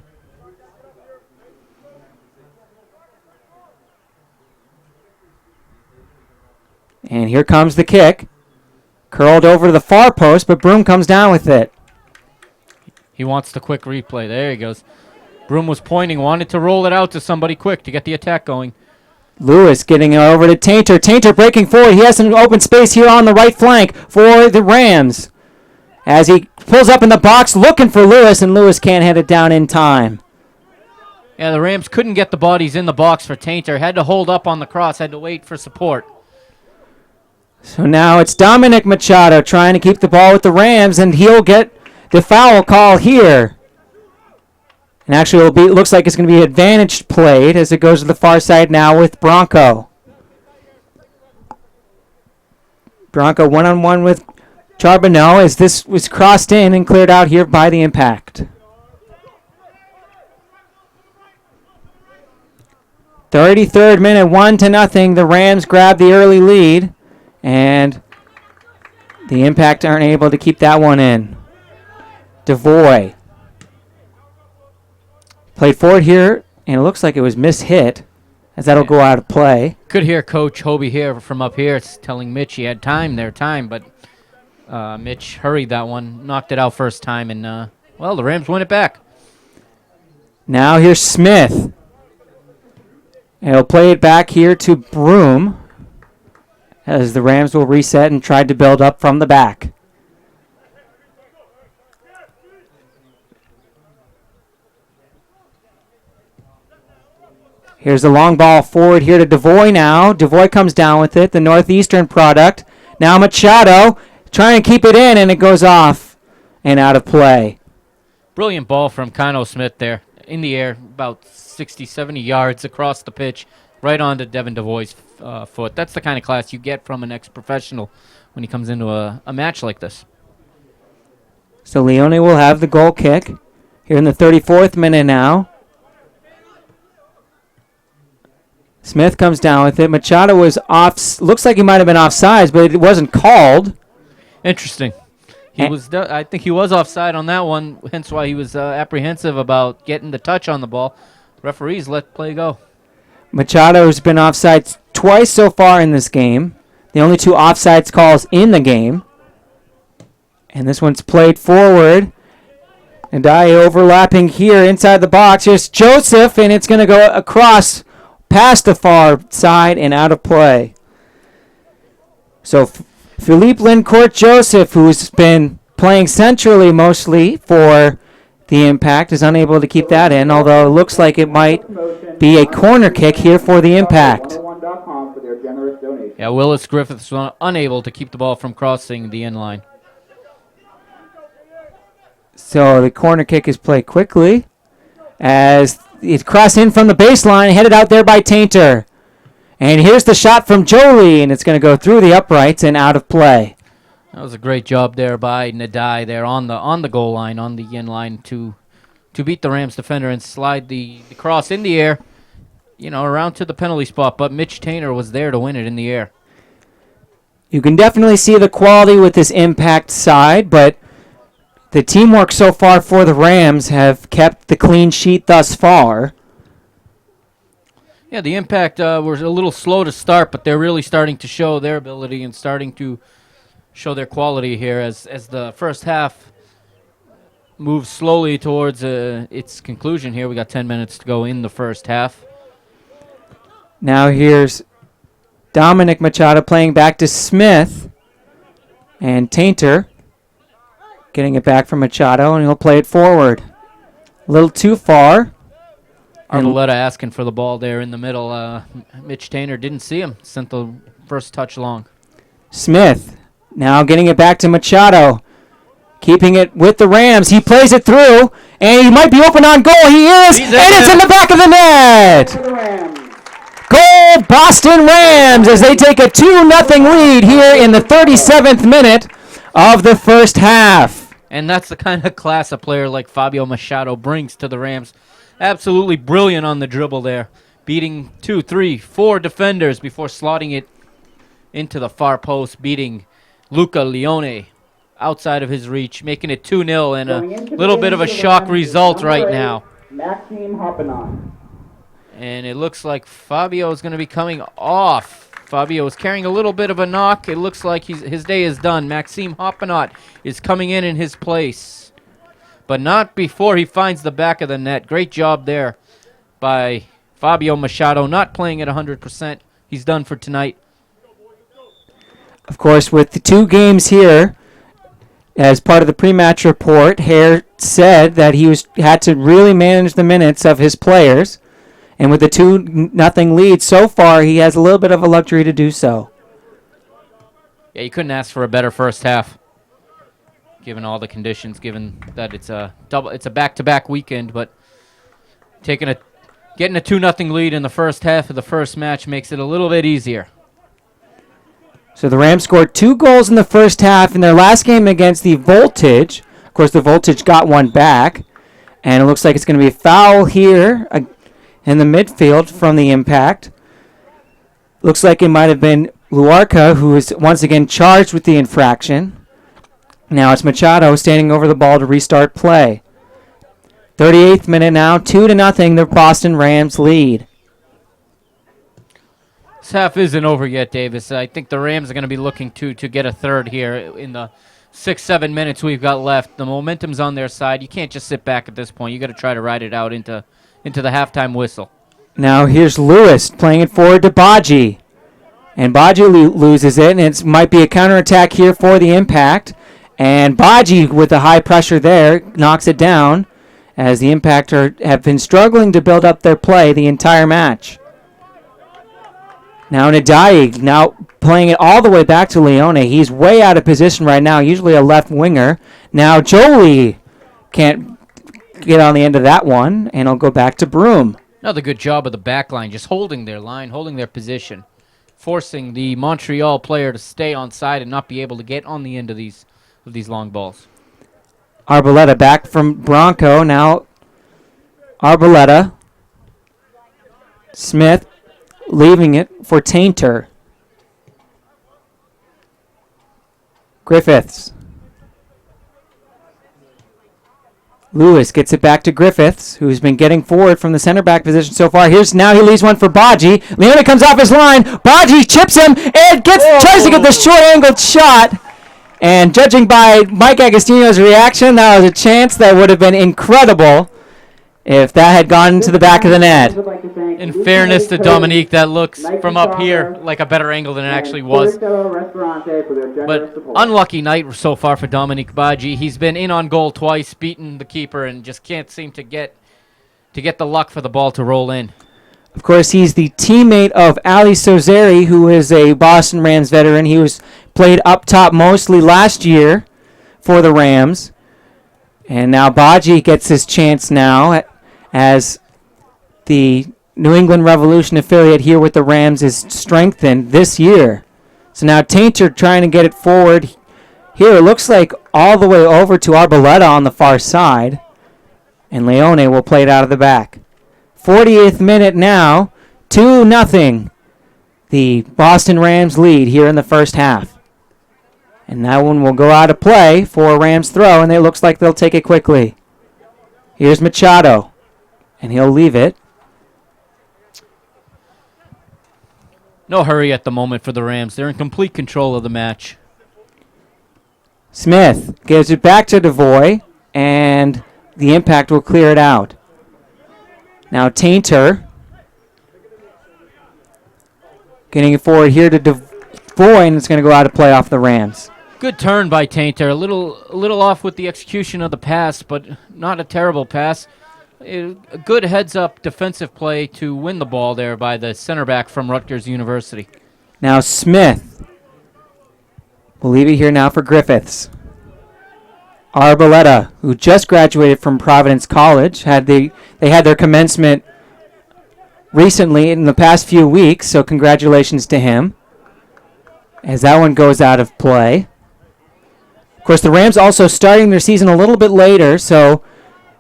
[SPEAKER 2] And here comes the kick. Curled over to the far post, but Broom comes down with it.
[SPEAKER 1] He wants the quick replay. There he goes. Broom was pointing, wanted to roll it out to somebody quick to get the attack going.
[SPEAKER 2] Lewis getting it over to Tainter. Tainter breaking forward. He has some open space here on the right flank for the Rams. As he pulls up in the box looking for Lewis, and Lewis can't head it down in time.
[SPEAKER 1] Yeah, the Rams couldn't get the bodies in the box for Tainter. Had to hold up on the cross. Had to wait for support.
[SPEAKER 2] So now it's Dominic Machado trying to keep the ball with the Rams, and he'll get the foul call here. And actually, looks like it's going to be advantage played as it goes to the far side now with Bronco. Bronco one-on-one with Charbonneau as this was crossed in and cleared out here by the impact. 33rd minute, 1-0. The Rams grab the early lead, and the impact aren't able to keep that one in. Devoy played forward here, and it looks like it was mishit, as that'll go out of play.
[SPEAKER 1] Could hear Coach Hobie here from up here. It's telling Mitch he had time, but Mitch hurried that one, knocked it out first time, and, the Rams win it back.
[SPEAKER 2] Now here's Smith. And he'll play it back here to Broom, as the Rams will reset and try to build up from the back. Here's the long ball forward here to Devoy now. Devoy comes down with it, the Northeastern product. Now Machado trying to keep it in, and it goes off and out of play.
[SPEAKER 1] Brilliant ball from Kano Smith there. In the air, about 60, 70 yards across the pitch, right onto Devin Devoy's foot. That's the kind of class you get from an ex-professional when he comes into a match like this.
[SPEAKER 2] So Leone will have the goal kick here in the 34th minute now. Smith comes down with it. Machado was off. Looks like he might have been offsides, but it wasn't called.
[SPEAKER 1] Interesting. I think he was offside on that one, hence why he was apprehensive about getting the touch on the ball. Referees let play go.
[SPEAKER 2] Machado's been offside twice so far in this game. The only two offsides calls in the game. And this one's played forward. And overlapping here inside the box. Here's Joseph, and it's going to go across past the far side and out of play. So Philippe Lincourt Joseph, who's been playing centrally mostly for the Impact, is unable to keep that in, although it looks like it might be a corner kick here for the Impact.
[SPEAKER 1] Yeah, Willis Griffiths was unable to keep the ball from crossing the end line.
[SPEAKER 2] So the corner kick is played quickly as it crossed in from the baseline, headed out there by Tainter. And here's the shot from Jolie, and it's going to go through the uprights and out of play.
[SPEAKER 1] That was a great job there by Nadai there on the goal line, on the end line to beat the Rams defender and slide the cross in the air, around to the penalty spot. But Mitch Tainter was there to win it in the air.
[SPEAKER 2] You can definitely see the quality with this Impact side, but the teamwork so far for the Rams have kept the clean sheet thus far.
[SPEAKER 1] Yeah, the Impact were a little slow to start, but they're really starting to show their ability and starting to show their quality here as the first half moves slowly towards its conclusion here. We got 10 minutes to go in the first half.
[SPEAKER 2] Now here's Dominic Machado playing back to Smith, and Tainter getting it back from Machado, and he'll play it forward. A little too far.
[SPEAKER 1] Arboleta asking for the ball there in the middle. Mitch Tainter didn't see him. Sent the first touch long.
[SPEAKER 2] Smith now getting it back to Machado. Keeping it with the Rams. He plays it through, and he might be open on goal. He is, and it's in the back of the net. Goal, Boston Rams, as they take a 2-0 lead here in the 37th minute of the first half.
[SPEAKER 1] And that's the kind of class a player like Fabio Machado brings to the Rams. Absolutely brilliant on the dribble there. Beating 2, 3, 4 defenders before slotting it into the far post, beating Luca Leone outside of his reach, making it 2-0 and a little bit of a shock result right now.
[SPEAKER 3] Maxime Hoppenon.
[SPEAKER 1] And it looks like Fabio is going to be coming off. Fabio is carrying a little bit of a knock. It looks like his day is done. Maxime Hoppenot is coming in his place. But not before he finds the back of the net. Great job there by Fabio Machado not playing at 100%. He's done for tonight.
[SPEAKER 2] Of course, with the 2 games here, as part of the pre-match report, Hare said that he had to really manage the minutes of his players. And with the 2-0 lead so far, he has a little bit of a luxury to do so.
[SPEAKER 1] Yeah, you couldn't ask for a better first half, given all the conditions, given that it's a back-to-back weekend. But getting a 2-0 lead in the first half of the first match makes it a little bit easier.
[SPEAKER 2] So the Rams scored 2 goals in the first half in their last game against the Voltage. Of course, the Voltage got one back. And it looks like it's going to be a foul here in the midfield from the Impact. Looks like it might have been Luarca who is once again charged with the infraction. Now it's Machado standing over the ball to restart play. 38th minute now, 2-0, the Boston Rams lead.
[SPEAKER 1] This half isn't over yet, Davis. I think the Rams are going to be looking to get a third here in the 6-7 minutes we've got left. The momentum's on their side. You can't just sit back at this point. You got to try to ride it out into the halftime whistle.
[SPEAKER 2] Now here's Lewis playing it forward to Baji. And Baji loses it, and it might be a counterattack here for the Impact. And Baji, with the high pressure there, knocks it down as the Impact have been struggling to build up their play the entire match. Now Nadai, now playing it all the way back to Leone. He's way out of position right now, usually a left winger. Now Jolie can't get on the end of that one, and he'll go back to Broom.
[SPEAKER 1] Another good job of the back line, just holding their line, holding their position, forcing the Montreal player to stay on side and not be able to get on the end of these long balls.
[SPEAKER 2] Arboleta back from Bronco. Now Arboleta. Smith leaving it for Tainter. Griffiths. Lewis gets it back to Griffiths, who's been getting forward from the center back position so far. Now he leaves one for Baji. Leone comes off his line. Baji chips him and tries to get the short-angled shot. And judging by Mike Agostinho's reaction, that was a chance that would have been incredible if that had gone into the back of the net.
[SPEAKER 1] In fairness to Dominique, that looks from up here like a better angle than it actually was. But unlucky night so far for Dominique Baji. He's been in on goal twice, beaten the keeper, and just can't seem to get the luck for the ball to roll in.
[SPEAKER 2] Of course, he's the teammate of Ali Sozeri, who is a Boston Rams veteran. He played up top mostly last year for the Rams. And now Baji gets his chance now as the New England Revolution affiliate here with the Rams is strengthened this year. So now Tainter trying to get it forward. Here it looks like all the way over to Arboleta on the far side. And Leone will play it out of the back. 40th minute now, 2-0. The Boston Rams lead here in the first half. And that one will go out of play for a Rams throw, and it looks like they'll take it quickly. Here's Machado, and he'll leave it.
[SPEAKER 1] No hurry at the moment for the Rams. They're in complete control of the match.
[SPEAKER 2] Smith gives it back to Devoy, and the Impact will clear it out. Now Tainter getting it forward here to Devoy, and it's going to go out of play off the Rams.
[SPEAKER 1] Good turn by Tainter. A little off with the execution of the pass, but not a terrible pass. A good heads-up defensive play to win the ball there by the center back from Rutgers University.
[SPEAKER 2] Now Smith. We'll leave it here now for Griffiths. Arboleta, who just graduated from Providence College, they had their commencement recently in the past few weeks, so congratulations to him as that one goes out of play. Of course, the Rams also starting their season a little bit later, so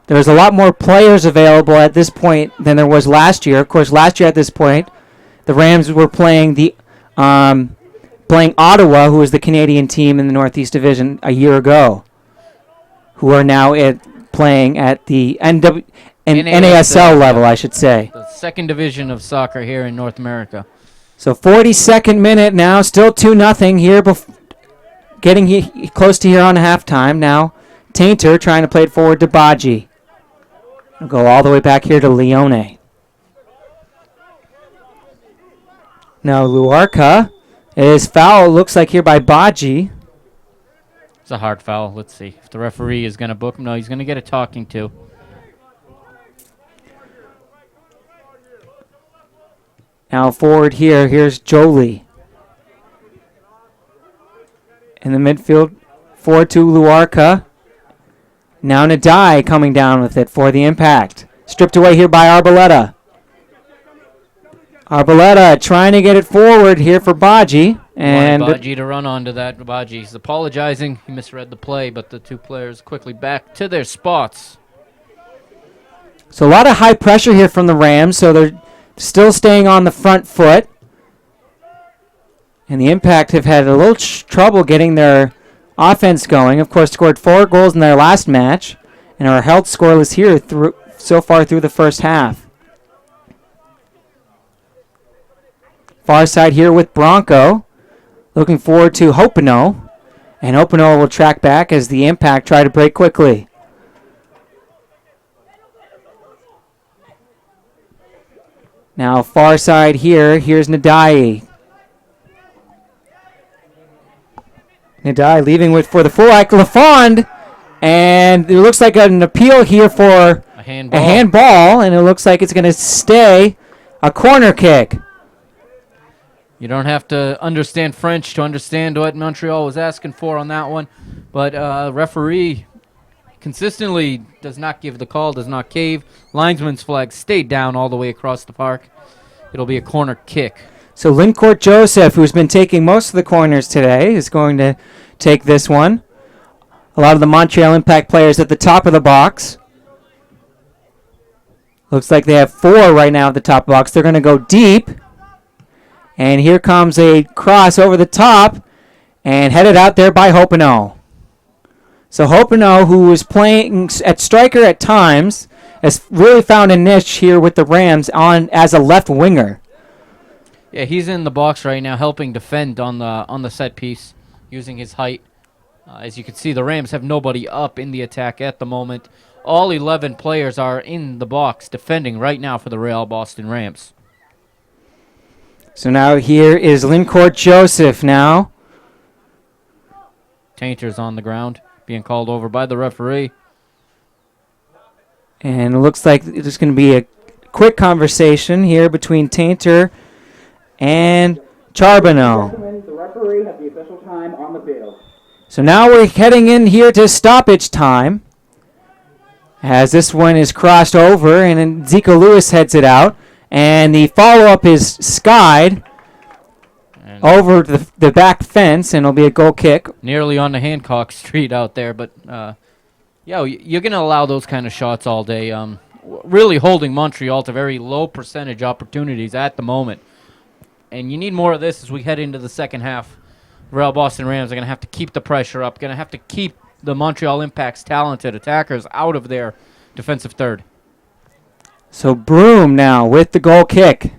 [SPEAKER 2] there's a lot more players available at this point than there was last year. Of course, last year at this point, the Rams were playing Ottawa, who was the Canadian team in the Northeast Division a year ago, who are now playing at the NASL level, I should say.
[SPEAKER 1] The second division of soccer here in North America.
[SPEAKER 2] So 42nd minute now, still 2-0 here, getting close to here on halftime. Now Tainter trying to play it forward to Baji. Go all the way back here to Leone. Now Luarca is foul, looks like here by Baji.
[SPEAKER 1] It's a hard foul. Let's see if the referee is going to book him. No, he's going to get a talking to.
[SPEAKER 2] Now forward here. Here's Jolie. In the midfield, forward to Luarca. Now Nadai coming down with it for the impact. Stripped away here by Arboleta. Arboleta trying to get it forward here for Baji. And
[SPEAKER 1] Wanted Baji to run onto that. Baji's apologizing. He misread the play, but the two players quickly back to their spots.
[SPEAKER 2] So a lot of high pressure here from the Rams, so they're still staying on the front foot. And the Impact have had a little trouble getting their offense going. Of course, scored 4 goals in their last match and are held scoreless here so far through the first half. Far side here with Bronco. Looking forward to Hopino. And Hopino will track back as the Impact try to break quickly. Now far side here. Here's Nadai. Nadai leaving for the fullback Lafond. And it looks like an appeal here for
[SPEAKER 1] A handball.
[SPEAKER 2] a handball. And it looks like it's going to stay a corner kick.
[SPEAKER 1] You don't have to understand French to understand what Montreal was asking for on that one. But referee consistently does not give the call, does not cave. Linesman's flag stayed down all the way across the park. It'll be a corner kick.
[SPEAKER 2] So Lincourt Joseph, who's been taking most of the corners today, is going to take this one. A lot of the Montreal Impact players at the top of the box. Looks like they have 4 right now at the top box. They're going to go deep. And here comes a cross over the top and headed out there by Hopino. So Hopino, who was playing at striker at times, has really found a niche here with the Rams on as a left winger.
[SPEAKER 1] Yeah, he's in the box right now helping defend on the set piece using his height. As you can see, the Rams have nobody up in the attack at the moment. All 11 players are in the box defending right now for the Real Boston Rams.
[SPEAKER 2] So now here is Lincourt Joseph now.
[SPEAKER 1] Tainter's on the ground, being called over by the referee.
[SPEAKER 2] And it looks like there's going to be a quick conversation here between Tainter and Charbonneau.
[SPEAKER 3] Gentlemen, the referee has the official time on the field.
[SPEAKER 2] So now we're heading in here to stoppage time. As this one is crossed over and then Zico Lewis heads it out. And the follow-up is skied
[SPEAKER 1] And
[SPEAKER 2] over the back fence, and it'll be a goal kick.
[SPEAKER 1] nearly on the Hancock Street out there, but yeah, you're going to allow those kind of shots all day. Really holding Montreal to very low percentage opportunities at the moment. And you need more of this as we head into the second half. Real Boston Rams are going to have to keep the pressure up, going to have to keep the Montreal Impact's talented attackers out of their defensive third.
[SPEAKER 2] So Broom now with the goal kick,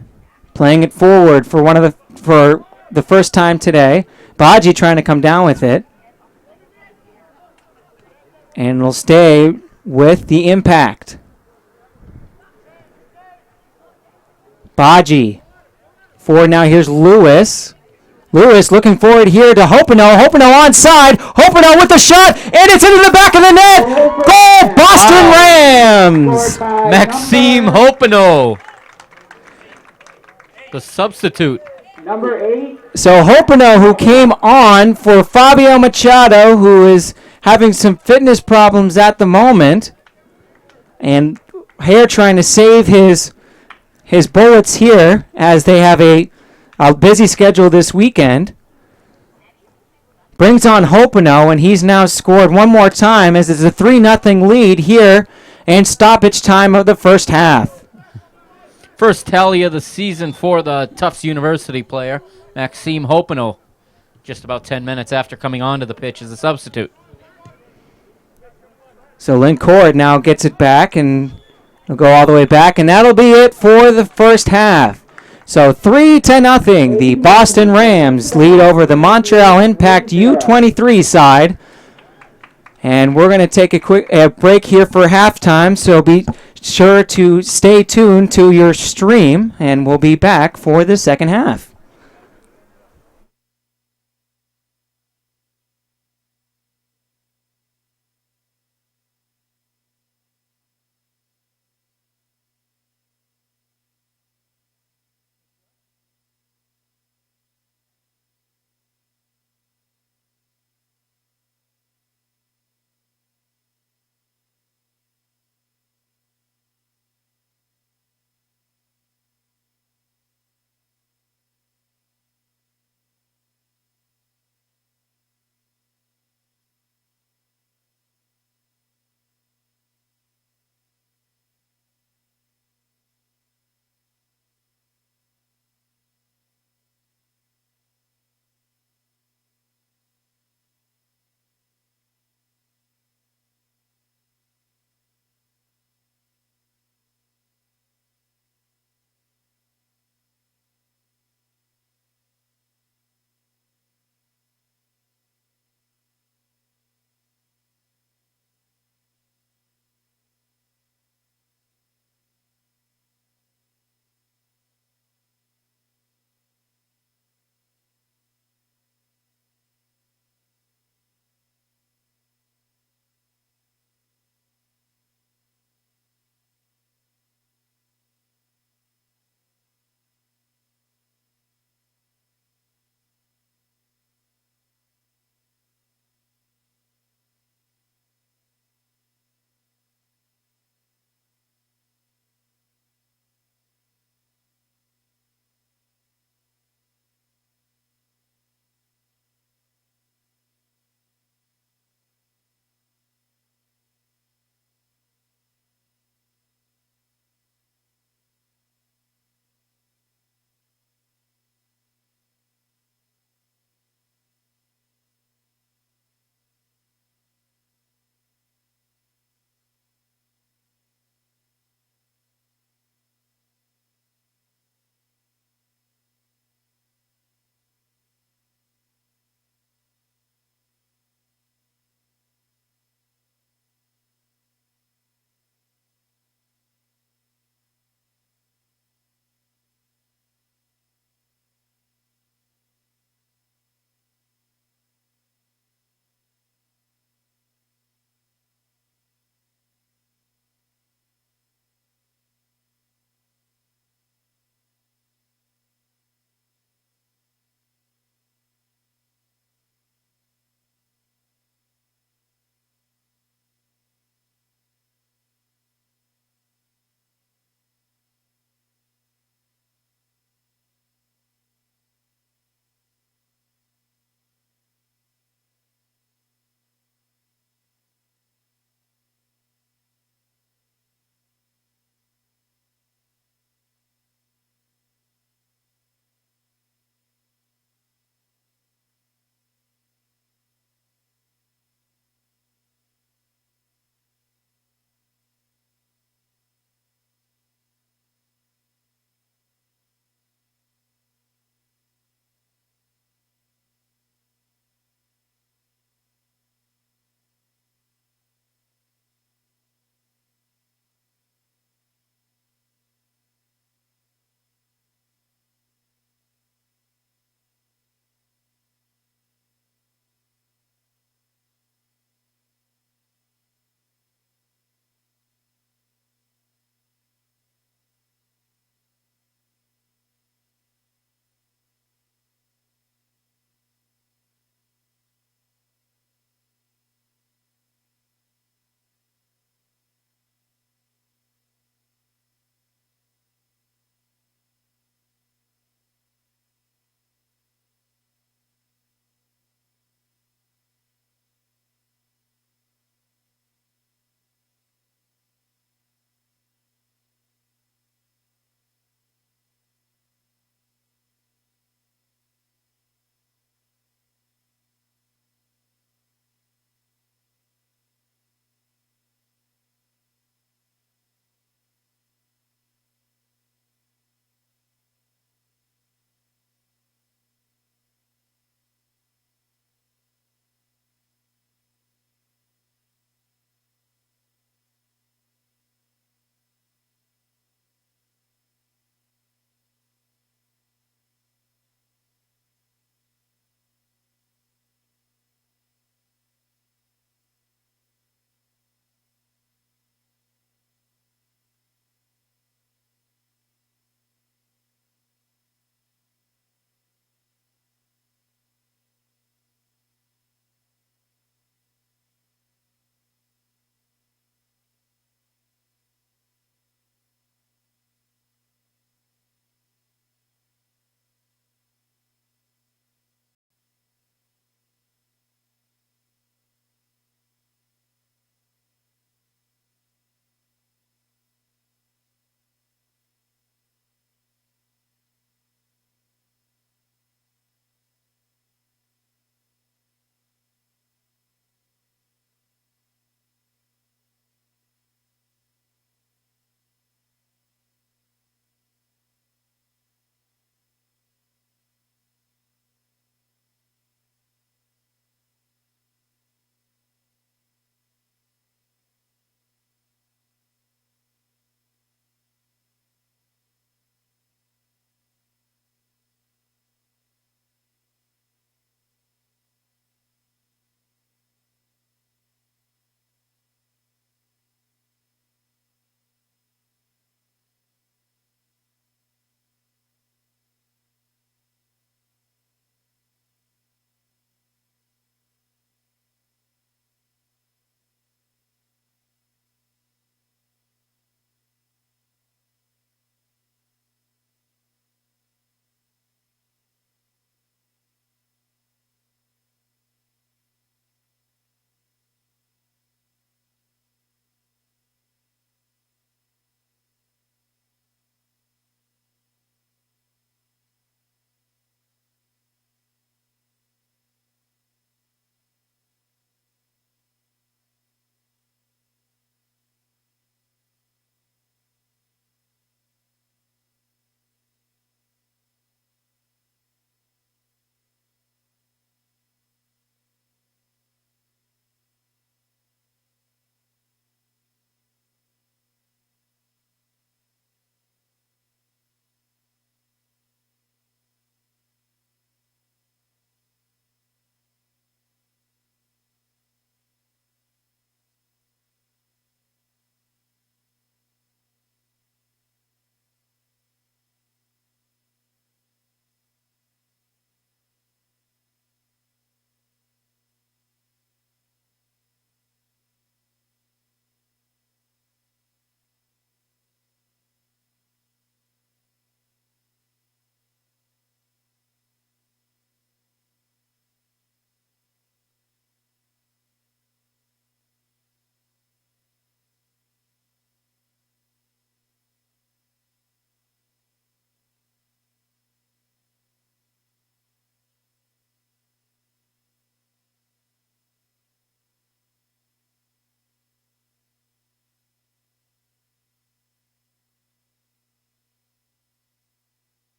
[SPEAKER 2] playing it forward for the first time today. Baji trying to come down with it, and will stay with the Impact. Baji forward now. Here's Lewis. Lewis looking forward here to Hopino. Hopino onside. Hopino with the shot, and it's into the back of the net. Goal, Boston Rams.
[SPEAKER 1] Maxime Hopino, the substitute.
[SPEAKER 3] Number 8.
[SPEAKER 2] So Hopino, who came on for Fabio Machado, who is having some fitness problems at the moment, and Hare trying to save his bullets here as they have a busy schedule this weekend. Brings on Hopino, and he's now scored one more time as it's a 3-0 lead here in stoppage time of the first half.
[SPEAKER 1] First tally of the season for the Tufts University player, Maxime Hopino, just about 10 minutes after coming onto the pitch as a substitute.
[SPEAKER 2] So Lincourt now gets it back, and he'll go all the way back, and that'll be it for the first half. So 3-0, the Boston Rams lead over the Montreal Impact U23 side. And we're going to take a quick break here for halftime, so be sure to stay tuned to your stream, and we'll be back for the second half.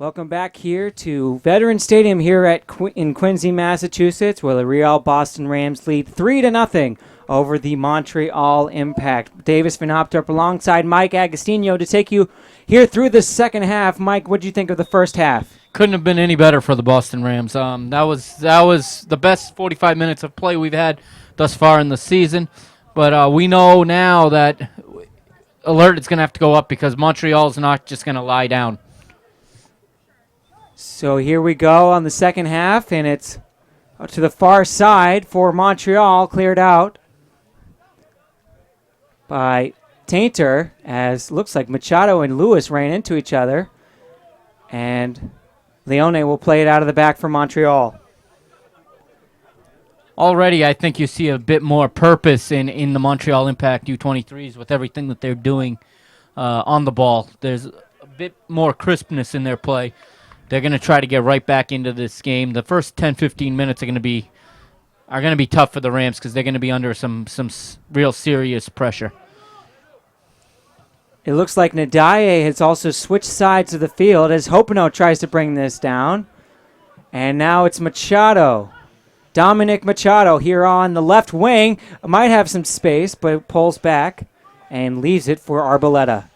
[SPEAKER 2] Welcome back here to Veterans Stadium here at in Quincy, Massachusetts, where the Real Boston Rams lead 3-0 over the Montreal Impact. Davis Van Optorp alongside Mike Agostinho to take you here through the second half. Mike, what did you think of the first half?
[SPEAKER 1] Couldn't have been any better for the Boston Rams. That was the best 45 minutes of play we've had thus far in the season. But we know now that alert is going to have to go up because Montreal's not just going to lie down.
[SPEAKER 2] So here we go on the second half, and it's to the far side for Montreal, cleared out by Tainter, as looks like Machado and Lewis ran into each other. And Leone will play it out of the back for Montreal.
[SPEAKER 1] Already, I think you see a bit more purpose in the Montreal Impact U23s with everything that they're doing on the ball. There's a bit more crispness in their play. They're going to try to get right back into this game. The first 10-15 minutes are going to be tough for the Rams because they're going to be under some real serious pressure.
[SPEAKER 2] It looks like Nadaye has also switched sides of the field as Hopino tries to bring this down. And now it's Machado. Dominic Machado here on the left wing. Might have some space, but pulls back and leaves it for Arboleda.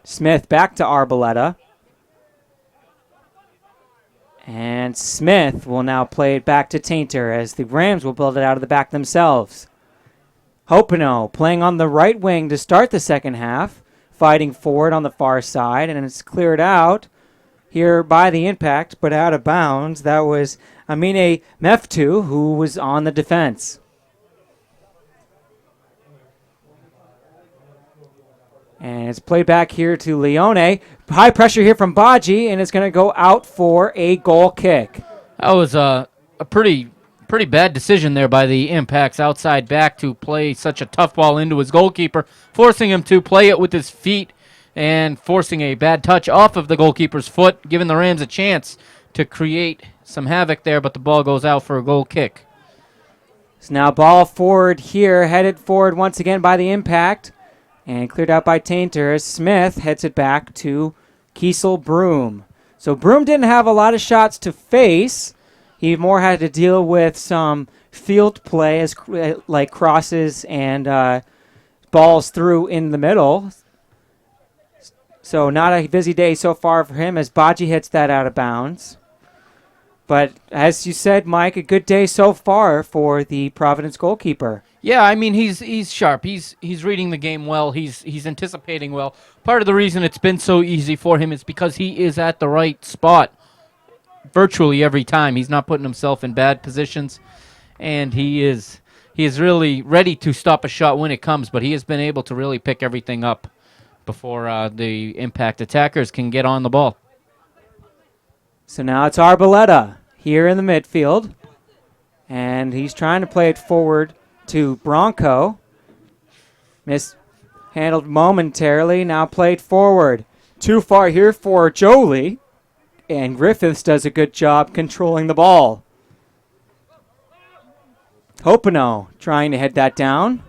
[SPEAKER 2] Smith back to Arboleda. And Smith will now play it back to Tainter as the Rams will build it out of the back themselves. Hopino playing on the right wing to start the second half, fighting forward on the far side, and it's cleared out here by the Impact, but out of bounds. That was Amine Meftu, who was on the defense. And it's played back here to Leone. High pressure here from Baji, and it's going to go out for a goal kick.
[SPEAKER 1] That was a pretty bad decision there by the Impact's outside back to play such a tough ball into his goalkeeper, forcing him to play it with his feet and forcing a bad touch off of the goalkeeper's foot, giving the Rams a chance to create some havoc there, but the ball goes out for a goal kick.
[SPEAKER 2] So now ball forward here, headed forward once again by the Impact. And cleared out by Tainter as Smith heads it back to Kiesel Broom. So Broom didn't have a lot of shots to face. He more had to deal with some field play as like crosses and balls through in the middle. So not a busy day so far for him as Baji hits that out of bounds. But as you said, Mike, a good day so far for the Providence goalkeeper.
[SPEAKER 1] Yeah, I mean he's sharp. He's reading the game well. He's anticipating well. Part of the reason it's been so easy for him is because he is at the right spot virtually every time. He's not putting himself in bad positions, and he is really ready to stop a shot when it comes. But he has been able to really pick everything up before the Impact attackers can get on the ball.
[SPEAKER 2] So now it's Arboleda here in the midfield, and he's trying to play it forward to Bronco. Mishandled momentarily, now played forward. Too far here for Jolie, and Griffiths does a good job controlling the ball. Hopino trying to head that down.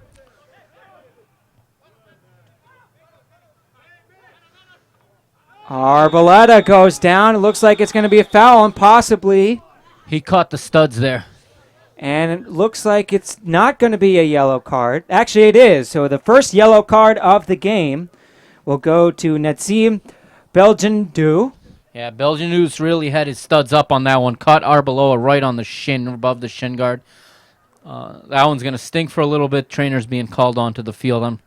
[SPEAKER 2] Arboleda goes down. It looks like it's going to be a foul, and possibly.
[SPEAKER 1] He caught the studs there.
[SPEAKER 2] And it looks like it's not going to be a yellow card. Actually, it is. So the first yellow card of the game will go to Natsim Belgian-Du.
[SPEAKER 1] Yeah, Belgian-Du's really had his studs up on that one. Caught Arbeloa right on the shin, above the shin guard. That one's going to stink for a little bit. Trainer's being called onto the field. I'm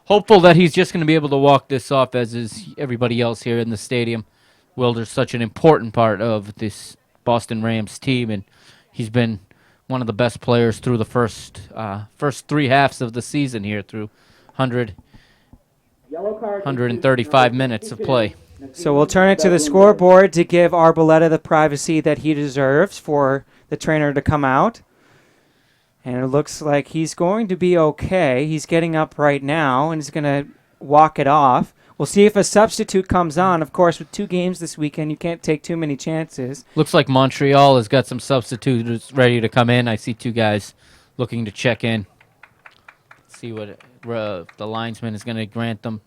[SPEAKER 1] hopeful that he's just going to be able to walk this off, as is everybody else here in the stadium. Wilder's such an important part of this Boston Rams team, and he's been one of the best players through the first three halves of the season here, through 135 minutes of play.
[SPEAKER 2] So we'll turn it to the scoreboard to give Arboleda the privacy that he deserves for the trainer to come out. And it looks like he's going to be okay. He's getting up right now, and he's going to walk it off. We'll see if a substitute comes on. Of course, with 2 games this weekend, you can't take too many chances.
[SPEAKER 1] Looks like Montreal has got some substitutes ready to come in. I see 2 guys looking to check in. Let's see what the linesman is going to grant them.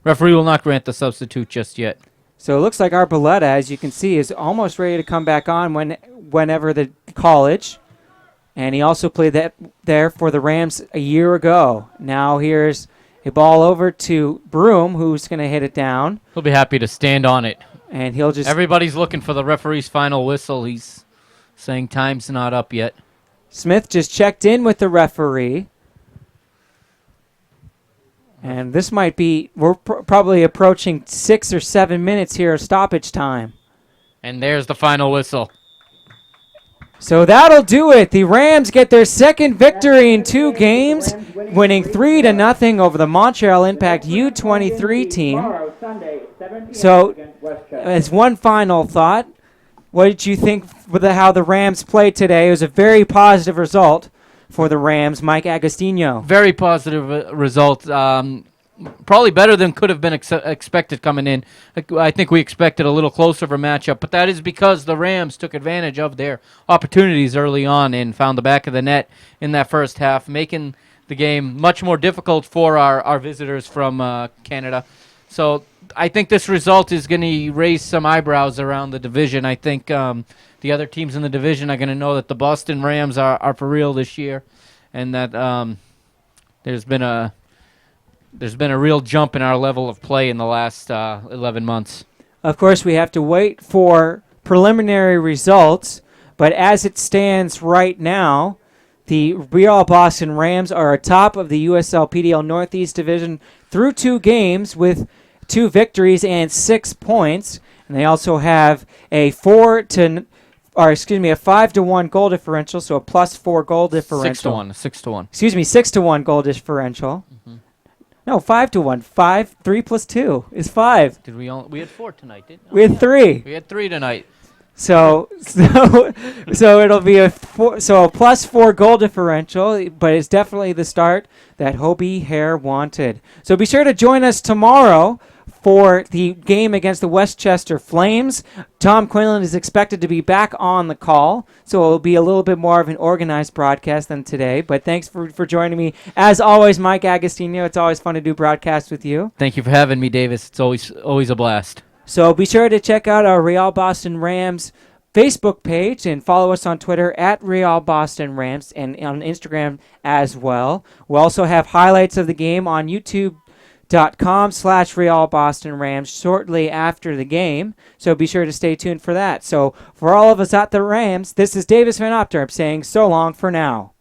[SPEAKER 1] Referee will not grant the substitute just yet.
[SPEAKER 2] So it looks like Arboleta, as you can see, is almost ready to come back on whenever the college. And he also played there for the Rams a year ago. Now here's a ball over to Broom, who's going to hit it down.
[SPEAKER 1] He'll be happy to stand on it.
[SPEAKER 2] And he'll just...
[SPEAKER 1] Everybody's looking for the referee's final whistle. He's saying time's not up yet.
[SPEAKER 2] Smith just checked in with the referee. And this might be... We're probably approaching 6 or 7 minutes here of stoppage time.
[SPEAKER 1] And there's the final whistle.
[SPEAKER 2] So that'll do it. The Rams get their second victory in 2 games, winning 3-0 over the Montreal Impact U23 team. So, as one final thought, what did you think with how the Rams played today? It was a very positive result for the Rams. Mike Agostinho.
[SPEAKER 1] Very positive result. Probably better than could have been expected coming in. I think we expected a little closer of a matchup, but that is because the Rams took advantage of their opportunities early on and found the back of the net in that first half, making the game much more difficult for our visitors from Canada. So I think this result is going to raise some eyebrows around the division. I think the other teams in the division are going to know that the Boston Rams are for real this year, and that there's been a real jump in our level of play in the last 11 months.
[SPEAKER 2] Of course, we have to wait for preliminary results, but as it stands right now, the Real Boston Rams are atop of the USL PDL Northeast Division through 2 games with 2 victories and 6 points. And they also have a 5-1 goal differential, so a +4 goal differential.
[SPEAKER 1] 6-1.
[SPEAKER 2] Excuse me, 6-1 goal differential.
[SPEAKER 1] Mm-hmm.
[SPEAKER 2] No, 5-1. 3 plus 2 is 5.
[SPEAKER 1] We had 4 tonight, didn't we?
[SPEAKER 2] We had 3.
[SPEAKER 1] We had 3 tonight.
[SPEAKER 2] So it'll be a +4 goal differential, but it's definitely the start that Hobie Hare wanted. So be sure to join us tomorrow for the game against the Westchester Flames. Tom Quinlan is expected to be back on the call, so it'll be a little bit more of an organized broadcast than today. But thanks for joining me. As always, Mike Agostinho, it's always fun to do broadcasts with you.
[SPEAKER 1] Thank you for having me, Davis. It's always a blast.
[SPEAKER 2] So be sure to check out our Real Boston Rams Facebook page and follow us on Twitter at Real Boston Rams and on Instagram as well. We'll also have highlights of the game on YouTube.com/Real Boston Rams shortly after the game. So be sure to stay tuned for that. So for all of us at the Rams, this is Davis Van Opterp saying so long for now.